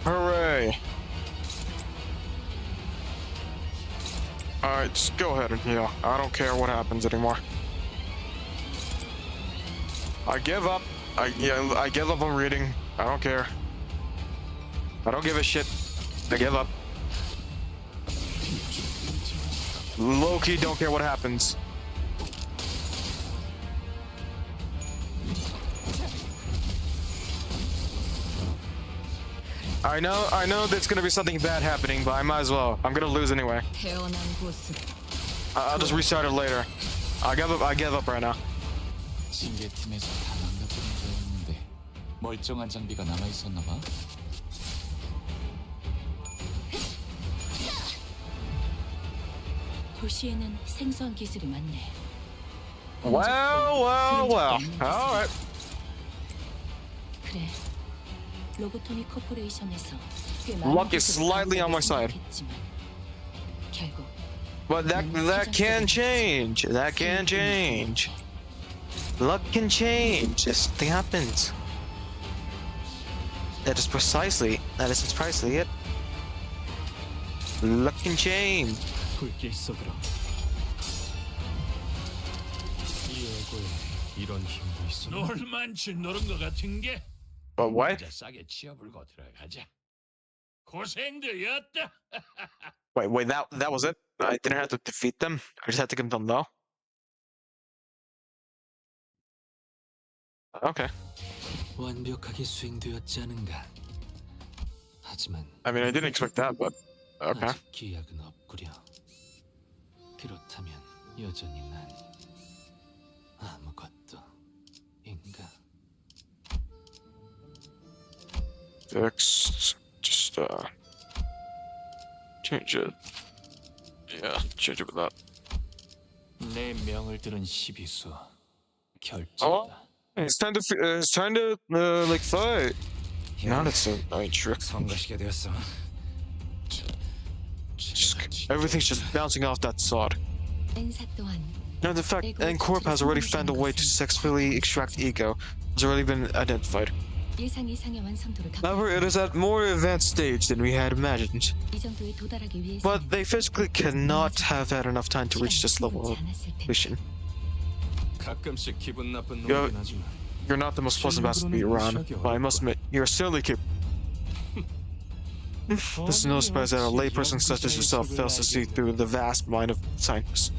Hooray. Alright, just go ahead and heal. I don't care what happens anymore. I give up. I give up on reading. I don't care. I don't give a shit. I give up. Low-key don't care what happens. I know there's gonna be something bad happening, but I might as well. I'm gonna lose anyway. I'll just restart it later. I give up right now. 징계팀에서 다 망가뜨린 줄 알았는데 멀쩡한 장비가 남아 있었나 봐. 도시에는 생소한 기술이 많네. Well. Alright. 그래. 로보토미 코퍼레이션에서 Luck is slightly on my side. 결국 But that can change. That can change. Luck can change. This thing happens. That is precisely it. Luck can change. 불길 속으로. 이 애고에 이런 힘도 있어. 놀만치 노른 것 같은 게. But what? 진짜 싸게 치어불고 들어가자. 고생들이었다. Wait, that was it? I didn't have to defeat them. I just had to get them low. Okay. 완벽하게 수행되었지 않은가. 하지만 I mean, I didn't expect that, but okay. 아직 기약은 없구려. 그렇다면 여전히 난 아무것도 인가. Fixed. Just change it. Yeah, change it with that. 내 명을 들은 시비수 Oh, 결정이다. it's time to like fight. Now that's so true. 성가시게 되었어. Everything's just bouncing off that sword. 엔사 또한 And in fact, Corp has already found a way to successfully extract ego. Has already been identified. 예상 이상의 완성도를 갖고 However, it is at more advanced stage than we had imagined. 이 정도에 도달하기 위해서 But they physically cannot have had enough time to reach this level of vision. 가끔씩 기분 나쁜 You're, 놈이긴 하지만 you're not the most pleasant bastard to be around, but I must admit, you're certainly capable. This is no surprise that a layperson such as yourself fails to see through the vast mind of scientists.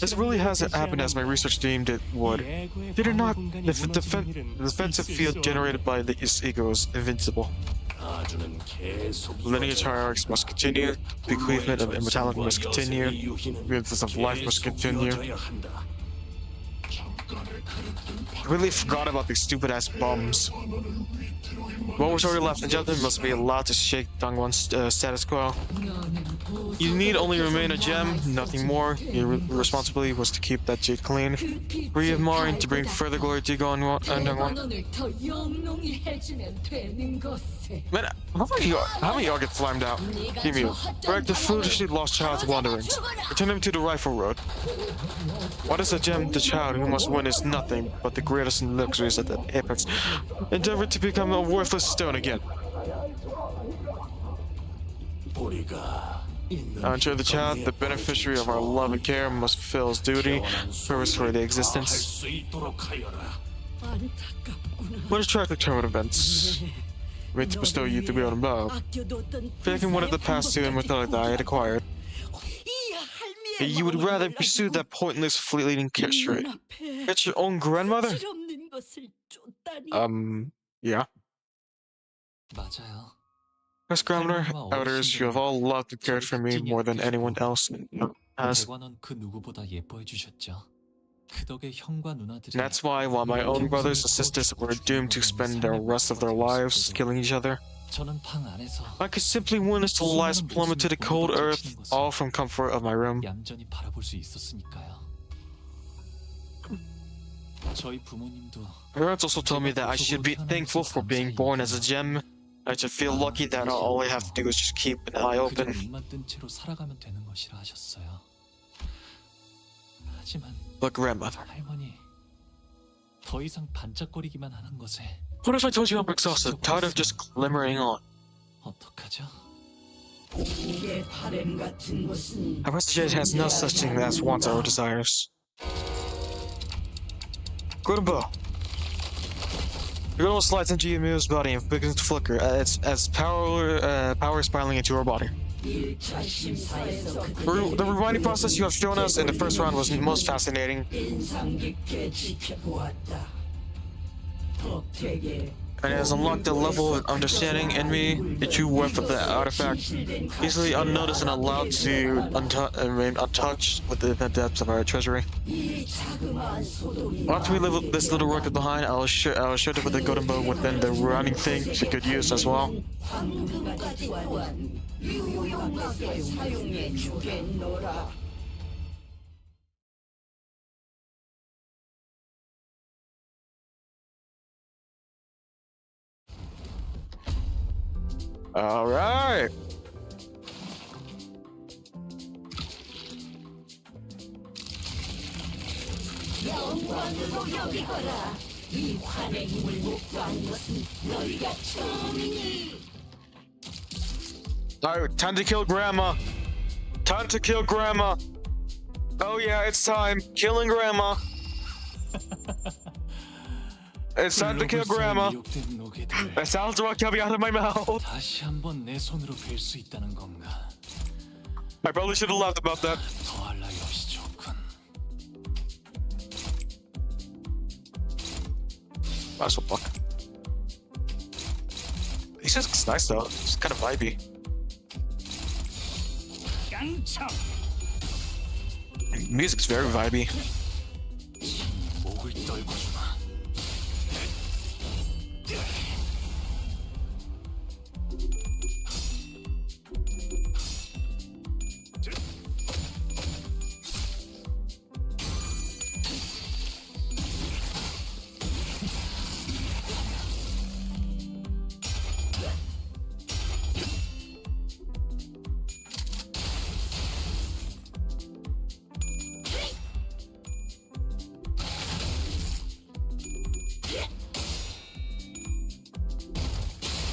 This really hasn't happened as my research deemed it would. Did it not? The defensive field generated by this ego is invincible. Lineage hierarchies must continue, bequeathment of immortality must continue, the of life must continue. I really forgot about these stupid ass bombs. What was already left in gentlemen must be allowed to shake Dongwon's status quo. You need only remain a gem, nothing more. Your responsibility was to keep that jade clean, free of marring, to bring further glory to Dongwon. Man, how many y'all get slimed out? Give me correct the foolishly lost child's wanderings. Return him to the rifle road. What is a gem? The child who must win is nothing but the greatest luxuries at the apex. Endeavor to become a worthless stone again. Enter the child, the beneficiary of our love and care, must fulfill his duty, purpose for the existence. What a tragic turn of events. Made to bestow you to be on above. Taking one of the past two immortality that I had acquired. You would rather pursue that pointless, fleeting trait. Get your own grandmother? Yeah. 맞아요. As grandmother, elders, you have all loved and cared for me more than anyone else has. 대관원 그 누구보다 예뻐해 주셨죠. 그 덕에 형과 누나들이 That's why, while my own brothers and sisters were doomed to spend the rest of their lives killing each other, 저는 방 안에서 I could simply witness the lives plummet to the cold earth, all from comfort of my room. 얌전히 바라볼 수 있었으니까요. 저희 부모님도 Parents also told me that I should be thankful for being born as a gem. I should feel lucky that all I have to do is just keep an eye 그저 open. 눈만 뜬 채로 살아가면 되는 것이라 하셨어요. 하지만 But grandmother, 할머니, 더 이상 반짝거리기만 하는 것에 what if I told you I'm exhausted, tired of just glimmering on? 어떡하죠? I rest the jade has no such thing as wants or desires. Good and bow. The girl slides into Yumu's body and begins to flicker as power spiraling into her body. The rewinding process you have shown us in the first round was most fascinating. And it has unlocked a level of understanding in me, the true worth of the artifact, easily unnoticed and allowed to remain untouched within the depths of our treasury. After we leave this little record behind, I will share it with the golden bow within the running thing to good use as well. All right. All right, time to kill Grandma. Time to kill Grandma. Oh yeah, it's time. Killing Grandma. It's time to kill Grandma. That sounds what coming out of my mouth. 다시 한번 내 손으로 뵐 수 있다는 건가? I probably should have laughed about that. 더할 나위 없이 좋군. That's what fuck. He just looks nice though. It's kind of vibey. Music's very vibey. 목을 떨궈주마.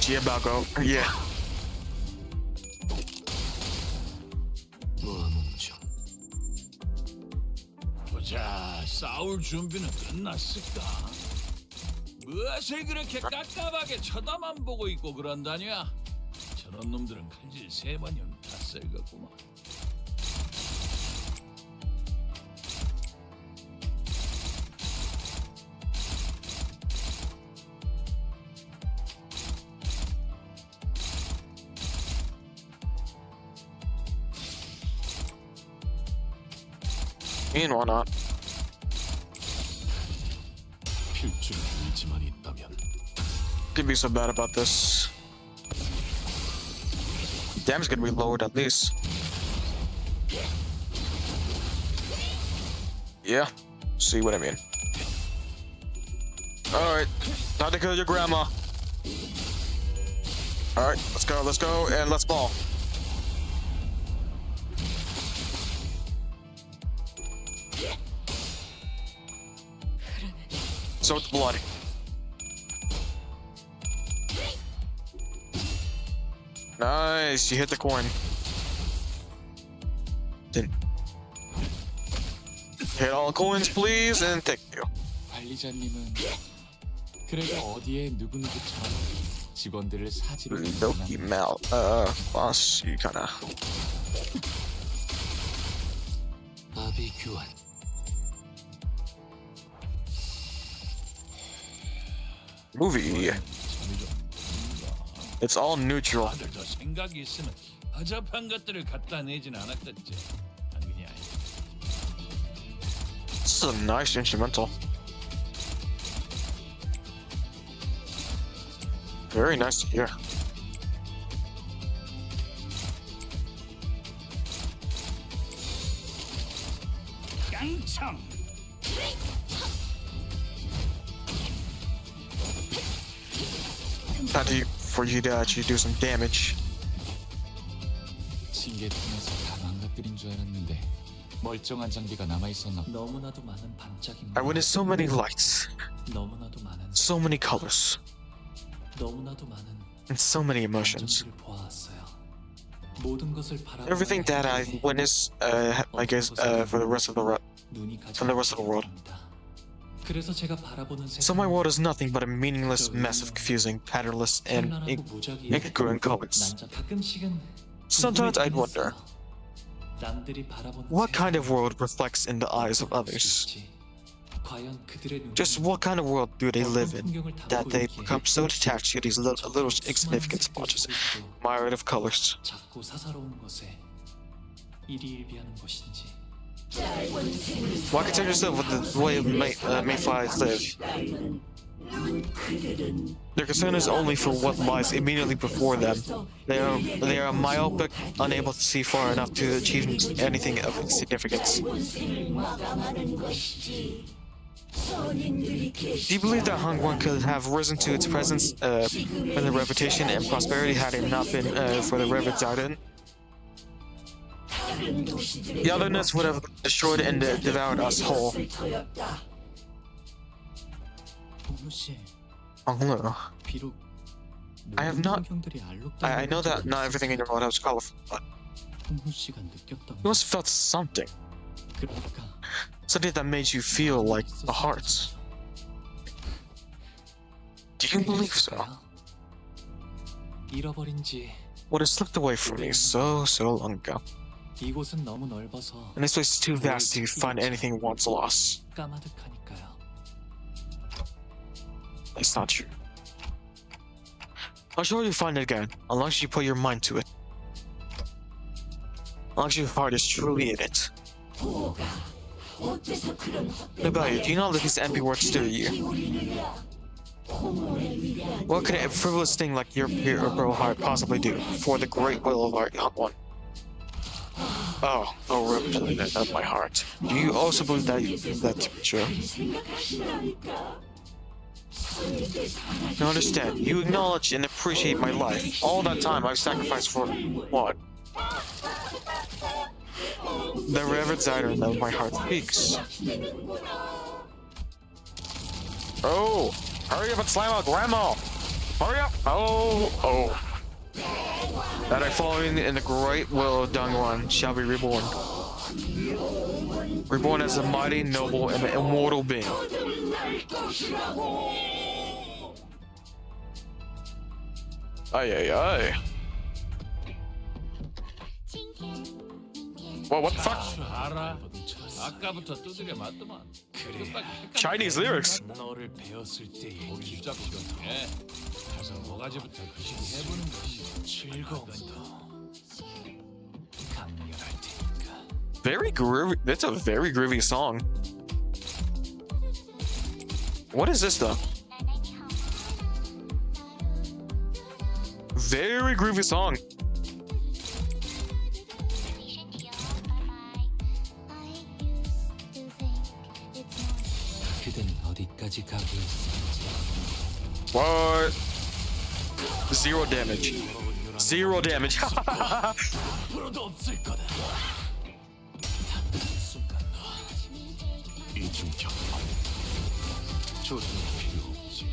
Giabago. Yeah. 보자, 싸울 준비는 끝났을까? 무엇을 그렇게 깝깝하게 쳐다만 보고 있고 그런다냐? 저런 놈들은 칼질 3번이면 다 쓸겠구만. Why not? 필줄 의지만 있다면 Can't be so bad about this. Damage gonna be lowered at least. Yeah, see what I mean. Alright, time to kill your grandma. Alright, let's go, and let's ball. So it's blood. Nice, you hit the coin. Didn't. Hit all the coins, please, and thank you. 관리자님은 그래도 어디에 누구누구처럼 직원들을 사지로 Loki Mal, boss, you kinda. 아비 교환. Movie. It's all neutral. 다들도 생각이 있으면 허접한 것들을 갖다 내진 않았겠지. 당연히 아니지. This is a nice instrumental. Very nice to hear. 깡총. Time for you to actually do some damage. 징계팀에서 다 망가뜨린 줄 알았는데 멀쩡한 장비가 남아 있었나? 너무나도 많은 반짝임. I witnessed so many lights, 너무나도 많은 so many colors, 너무나도 많은 and so many emotions. 감정들을 보아왔어요. 모든 것을 바라보는 Everything that I witnessed, I guess, for the rest of the 눈이 from the rest of the world. 그래서 제가 바라보는 So my world is nothing but a meaningless mess of confusing, patternless, and incongruent colors. 가끔씩은 Sometimes I'd wonder, 남들이 바라보는 what kind of world reflects in the eyes of others? 과연 그들의 Just what kind of world do they live in that they become so detached to these little insignificant splotches, myriad of colors? 작고 사사로운 것에 일희일비하는 것인지. Why concern yourself with the way mayflies live? Their concern is only for what lies immediately before them. They are myopic, unable to see far enough to achieve anything of significance. Do you believe that Heng could have risen to its presence when the reputation and prosperity had it not been for the Reverend Zayden? The otherness would have destroyed and devoured us whole. 비록 I have not. 풍경들이 알록달록 I know that not everything in your world is colorful, but 홍무 씨가 느꼈던 you must have felt something. 그러니까 Something that made you feel like a heart. Do you believe so? 잃어버린 지 What has slipped away from me so long ago? 이곳은 너무 넓어서 And this place is too vast to find anything once lost. 까마득하니까요. That's not true. I'm sure you'll find it again, as long as you put your mind to it. As long as your heart is truly in it. What about you? Do you know that these empty words stir you? What could a frivolous thing like your pure pearl heart possibly do for the great will of our young one? Oh, representative of my heart. Do you also believe that to be true? Now understand, you acknowledge and appreciate my life. All that time I've sacrificed for what? The Reverend Zayden of my heart speaks. Oh, hurry up and slam out Grandma! Hurry up! Oh. That I following in the great will of Dongwon shall be reborn. Reborn as a mighty, noble, and immortal being. Ay. Whoa, what the fuck? 알아. 아까부터 두드려 맞더만. Chinese lyrics. 너를 배웠을 때의 고기 잡으시네. 가서 모가지부터 거시기 해보는 것이 즐거움이다. 강렬할 테니까. Very groovy. That's a very groovy song. What is this though? Very groovy song. 그댄 어디까지 가고 있을지. What? Zero damage. Zero damage. 앞으로도 없을 거다. 이중격 조심할 필요 없지.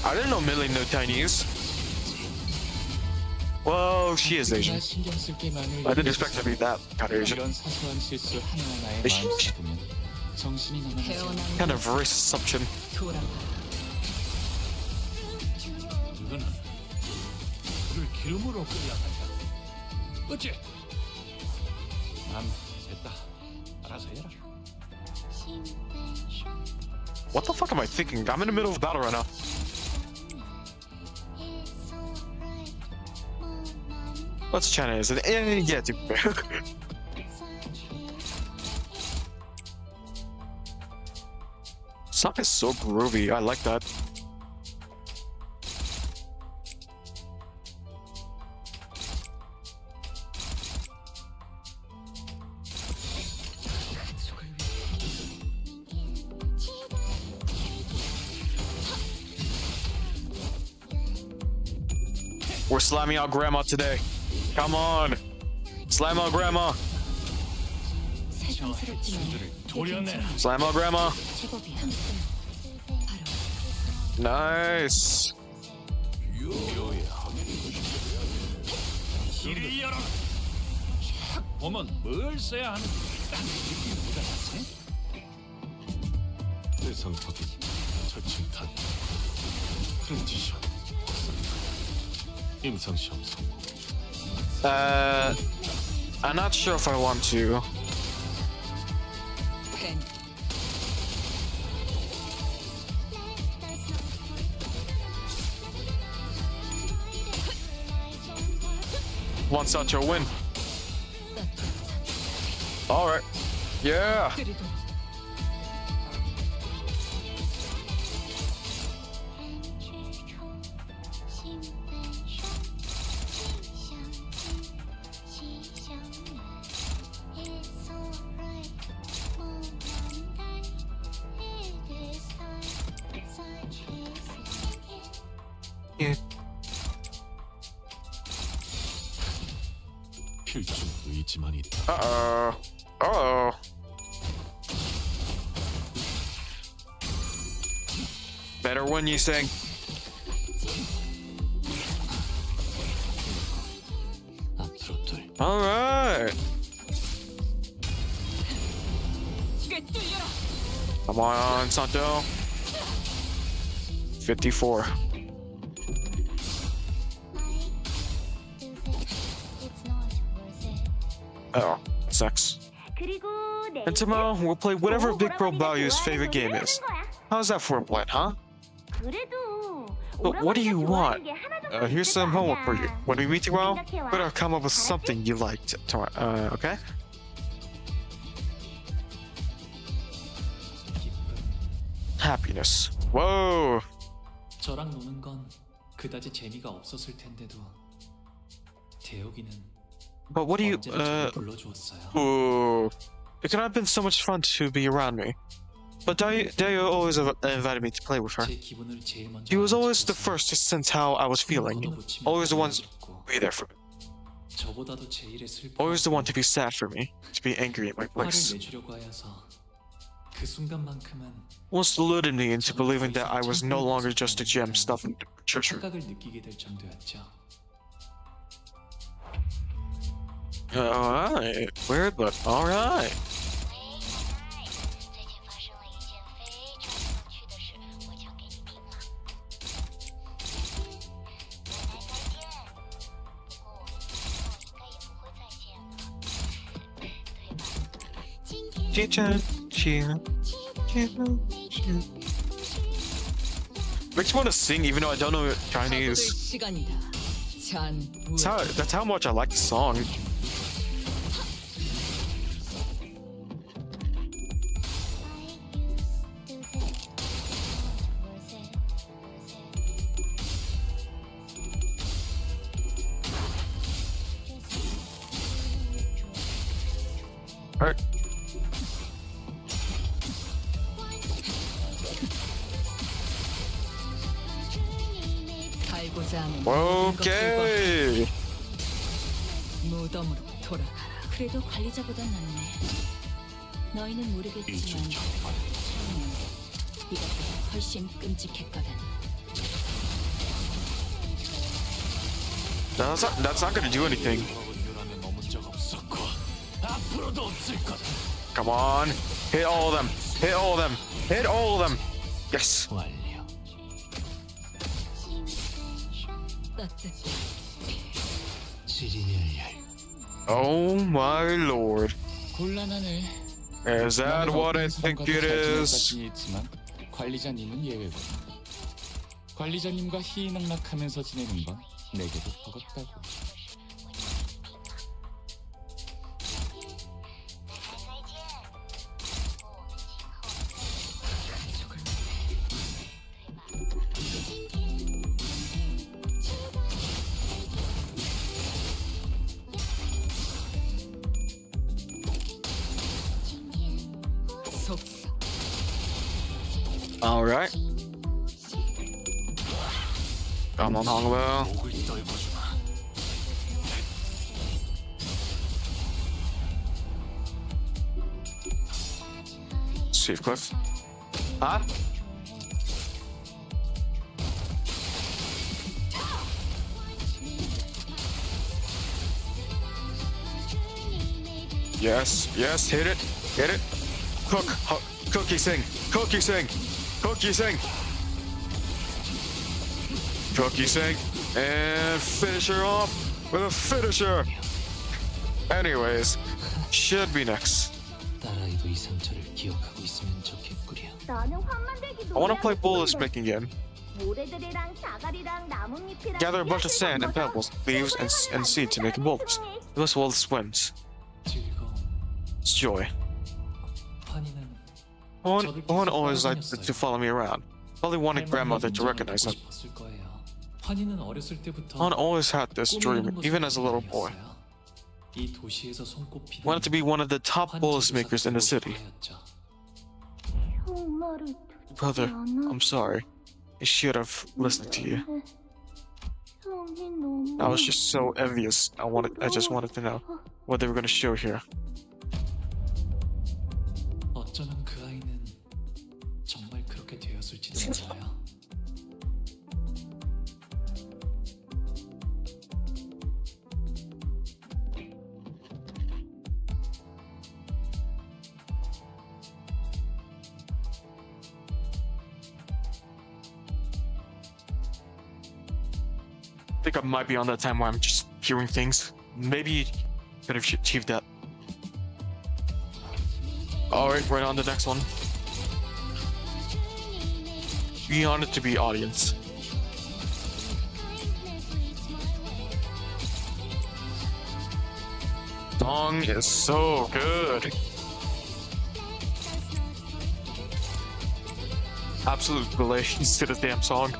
I didn't know Millie knew Chinese. Well, she is Asian. 신경 쓸 게 많을 I didn't expect her to be that kind of Asian. 이런 사소한 실수 하나하나에 Is she- 마음 잡으면 정신이 나가지. 태어난 Kind of racist assumption. 돌아와. 이거는 불을 기름으로 끓여야 한다. 어째? 난 됐다. 알아서 해라. What the fuck am I thinking? I'm in the middle of a battle right now. What's Chinese? Yeah, dude. Song is so groovy. I like that. We're slamming out grandma today. Come on. Slam out grandma. 세상스럽지만 도려내. Slam out grandma. 제법이야. Nice. 길을 열어라. 촥 보면 뭘 써야 하는지 딱 느낌이 묻어났어. 대상 확인 절친탄 트랜지션 임상시험 성공. I'm not sure if I want to. 행. One such a win. All right. Yeah. 그리고 Yeah. 필중 의지만 있다. Uh-oh. Uh-oh. Better win, you say? 앞으로 둘. All right. 꿰뚫려라. Come on, Santo. 54. Oh, sucks. And tomorrow we'll play whatever Big Bro Baoyu's favorite game is. How's that for a plan, huh? But what do you want? Here's some homework for you. When we meet tomorrow, better come up with something you liked tomorrow. Okay? Happiness. Whoa. 저랑 노는 건 그다지 재미가 없었을 텐데도 대혁이는 But what do you, 언제나 저를 불러주었어요. Ooh. It could have been so much fun to be around me. But Dayo always invited me to play with her. 제 기분을 제일 먼저 He was always the 알아주었어요. first to sense how I was feeling. Always the one to be there for me. 저보다도 제 일에 슬퍼. Always the one to be sad for me. To be angry at my 화를 place. 내주려고 하여서 그 순간만큼은 Once deluded me into believing that I was no longer just a gem stuffed in the treasure. 착각을 느끼게 될 정도였죠. Alright, weird, but alright. Makes me want to sing even though I don't know Chinese. 시간이다. 잔. That's how much I like the song. Alright. Okay. 무덤으로 돌아가라. 그래도 관리자보단 낫네. 너희는 모르겠지만 처음엔 이것보다 훨씬 끔찍했거든. That's not gonna do anything. Come on. Hit all of them. Hit all of them. Hit all of them. Yes. Oh my lord. 곤란하네. Is that what I think it is? 있지만 관리자님은 예외고. 관리자님과 희희낙낙하면서 지내는 건 내게도 버겁다고. All right. Come on, Hongbo. Steve Cliff. Huh? Yes, yes, hit it, hit it. Cookie sing, cookie sing, cookie sing. Cookie sing, and finish her off with a finisher. Anyways, should be next. I want to play Bullet's making game. Gather a bunch of sand and pebbles, leaves, and seed to make boulders. This will wins. It's joy. Juan always liked to follow me around. Probably wanted grandmother to recognize him. Juan always had this dream, even as a little boy. Wanted to be one of the top bullet makers in the city. Brother, I'm sorry. I should have listened to you. I was just so envious. I just wanted to know what they were going to show here. 어쩌면 그 아이는 정말 그렇게 되었을지도 몰라요. I think I might be on that time where I'm just hearing things. Maybe could have achieved that. Alright, right on the next one. Be honored to be audience. Song is so good. Absolute relations to this damn song.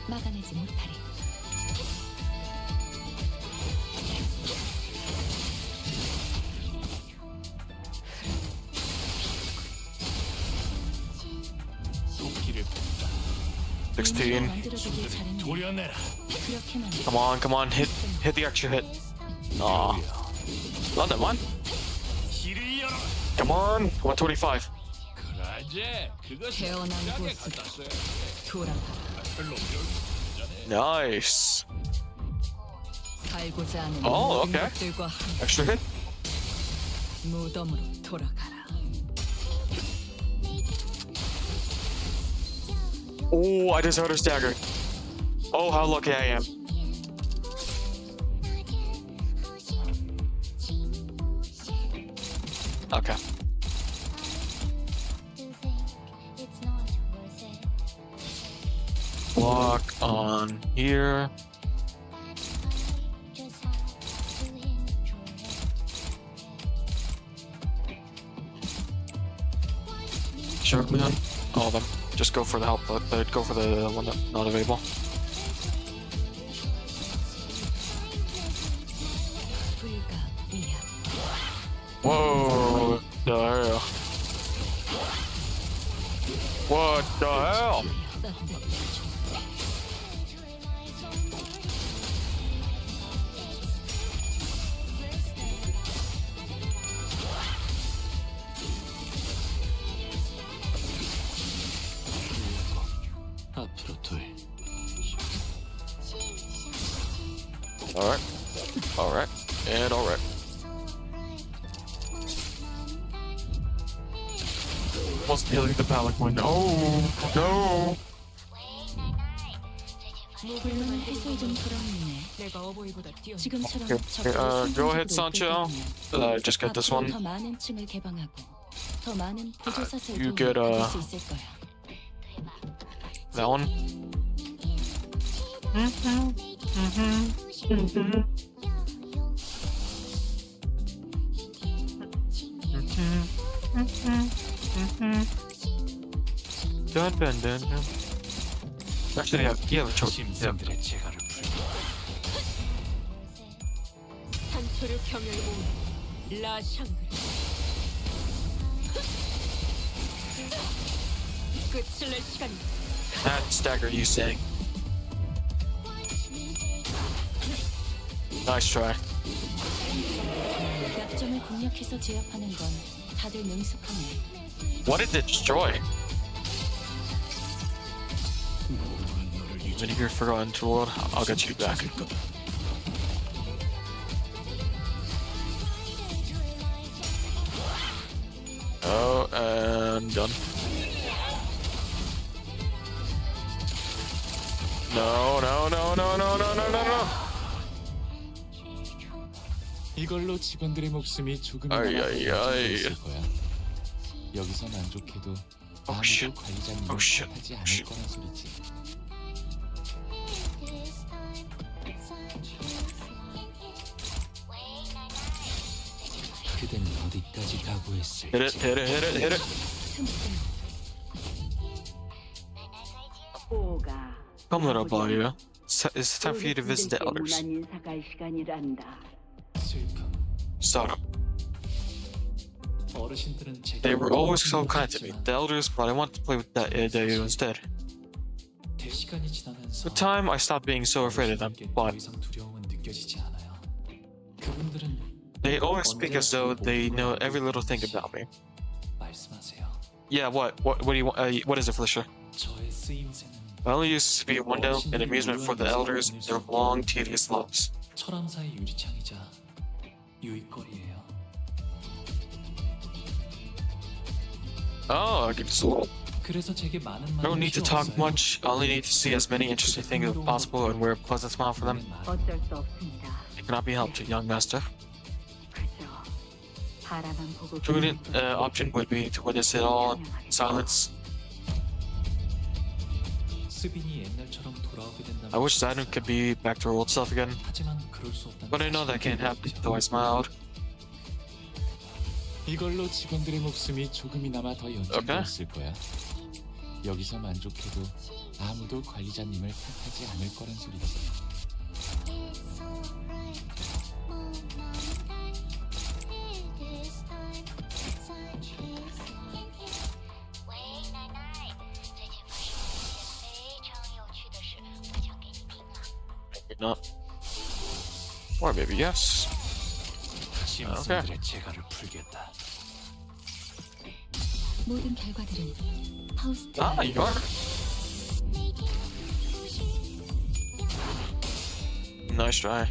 막아내지 못하리. 도끼를 16. 만들어주길 잘했네. 도려내라. 그렇게만 Come on, hit the extra hit. Aw. London, one. Come on, 125. 그라제 그것이 태어난 진작에 곳으로 갖다 써야 돌아가라. 별로 어려울 Nice. 살고자 하는 Oh, 모든 okay. 것들과 함께 Extra hit. 무덤으로 돌아가라. Oh, I just heard her stagger. Oh, how lucky I am. Okay. Block on here. Sharkman, all of them. Just go for the help, but go for the one that's not available. 불가미야. Whoa, the hell? What the hell? 앞으로 둘. Alright, alright, and alright. Almost healing the panic one. Oh, no! 훌륭한 해소에 좀 그렇네. 내가 어버이보다 뛰어. 지금처럼 Okay, go ahead, Sancho. Just get this one. 더 많은 층을 개방하고 더 많은 보조사슬 You 도움을 get, 받을 수 있을 거야. That one. Dun dun dun dun. Actually, yeah, the choke. Yeah. 짐승들의 재갈을 풀고 산초류 경을 온 라샹글. 끝을 낼 시간이. That stagger you saying. Nice try. 약점을 공략해서 제압하는 건 다들 능숙하네. What did it destroy? When you're forgotten to world, I'll get you back. Oh, and done. No, no, no, no, no, no, no, no, no. 이걸로 직원들의 목숨이 조금이나마 아이. 있을 거야. 여기서 만족해도 아무도 shit. 관리자님을 Oh, shit. 탓하지 Oh, 않을 shit. 거란 소리지. 그댄 어디까지 각오했을지. Hit it, hit it, hit it, hit it. Come little boy, yeah. It's time for you to visit the elders. 슬픔. Start up. 어르신들은 제게 They were always so kind to me, the elders, but I wanted to play with that Dayu instead. 시간이 지나면서 With time, I stopped being so afraid of them, 더 but 이상 두려움은 느껴지지 않아요. 그분들은 they always speak as though they know every little thing about me. 말씀하세요. Yeah, what do you want? What is it, Felicia? 저의 쓰임새는 I only used to be a window and amusement for the elders in their long, tedious lives. 철암사의 유리창이자 유익거리예요. Oh, I get sold. 그래서 제게 많은 I don't 말이 need to 필요 talk 없어요. much. I only need to see as many interesting things as possible and wear a pleasant smile for them. 어쩔 수 없습니다. It cannot be helped, young master. 그저 바라만 보고 Prudent option would be to witness it all in silence. 스빈이 옛날처럼 돌아오게 된다면 I wish Zainu could be back to her old self again, 하지만 그럴 수 없다는 but I know that can't happen, though I smiled. 이걸로 직원들의 목숨이 조금이나마 더 Okay. 연장되었을 거야. 여기서 만족해도 아무도 관리자님을 탓하지 않을 거란 소리지. Maybe not. Or maybe yes. 짐승들의 재갈을 풀겠다. 모든 결과들은 파우스트. Ah, you are. Nice try.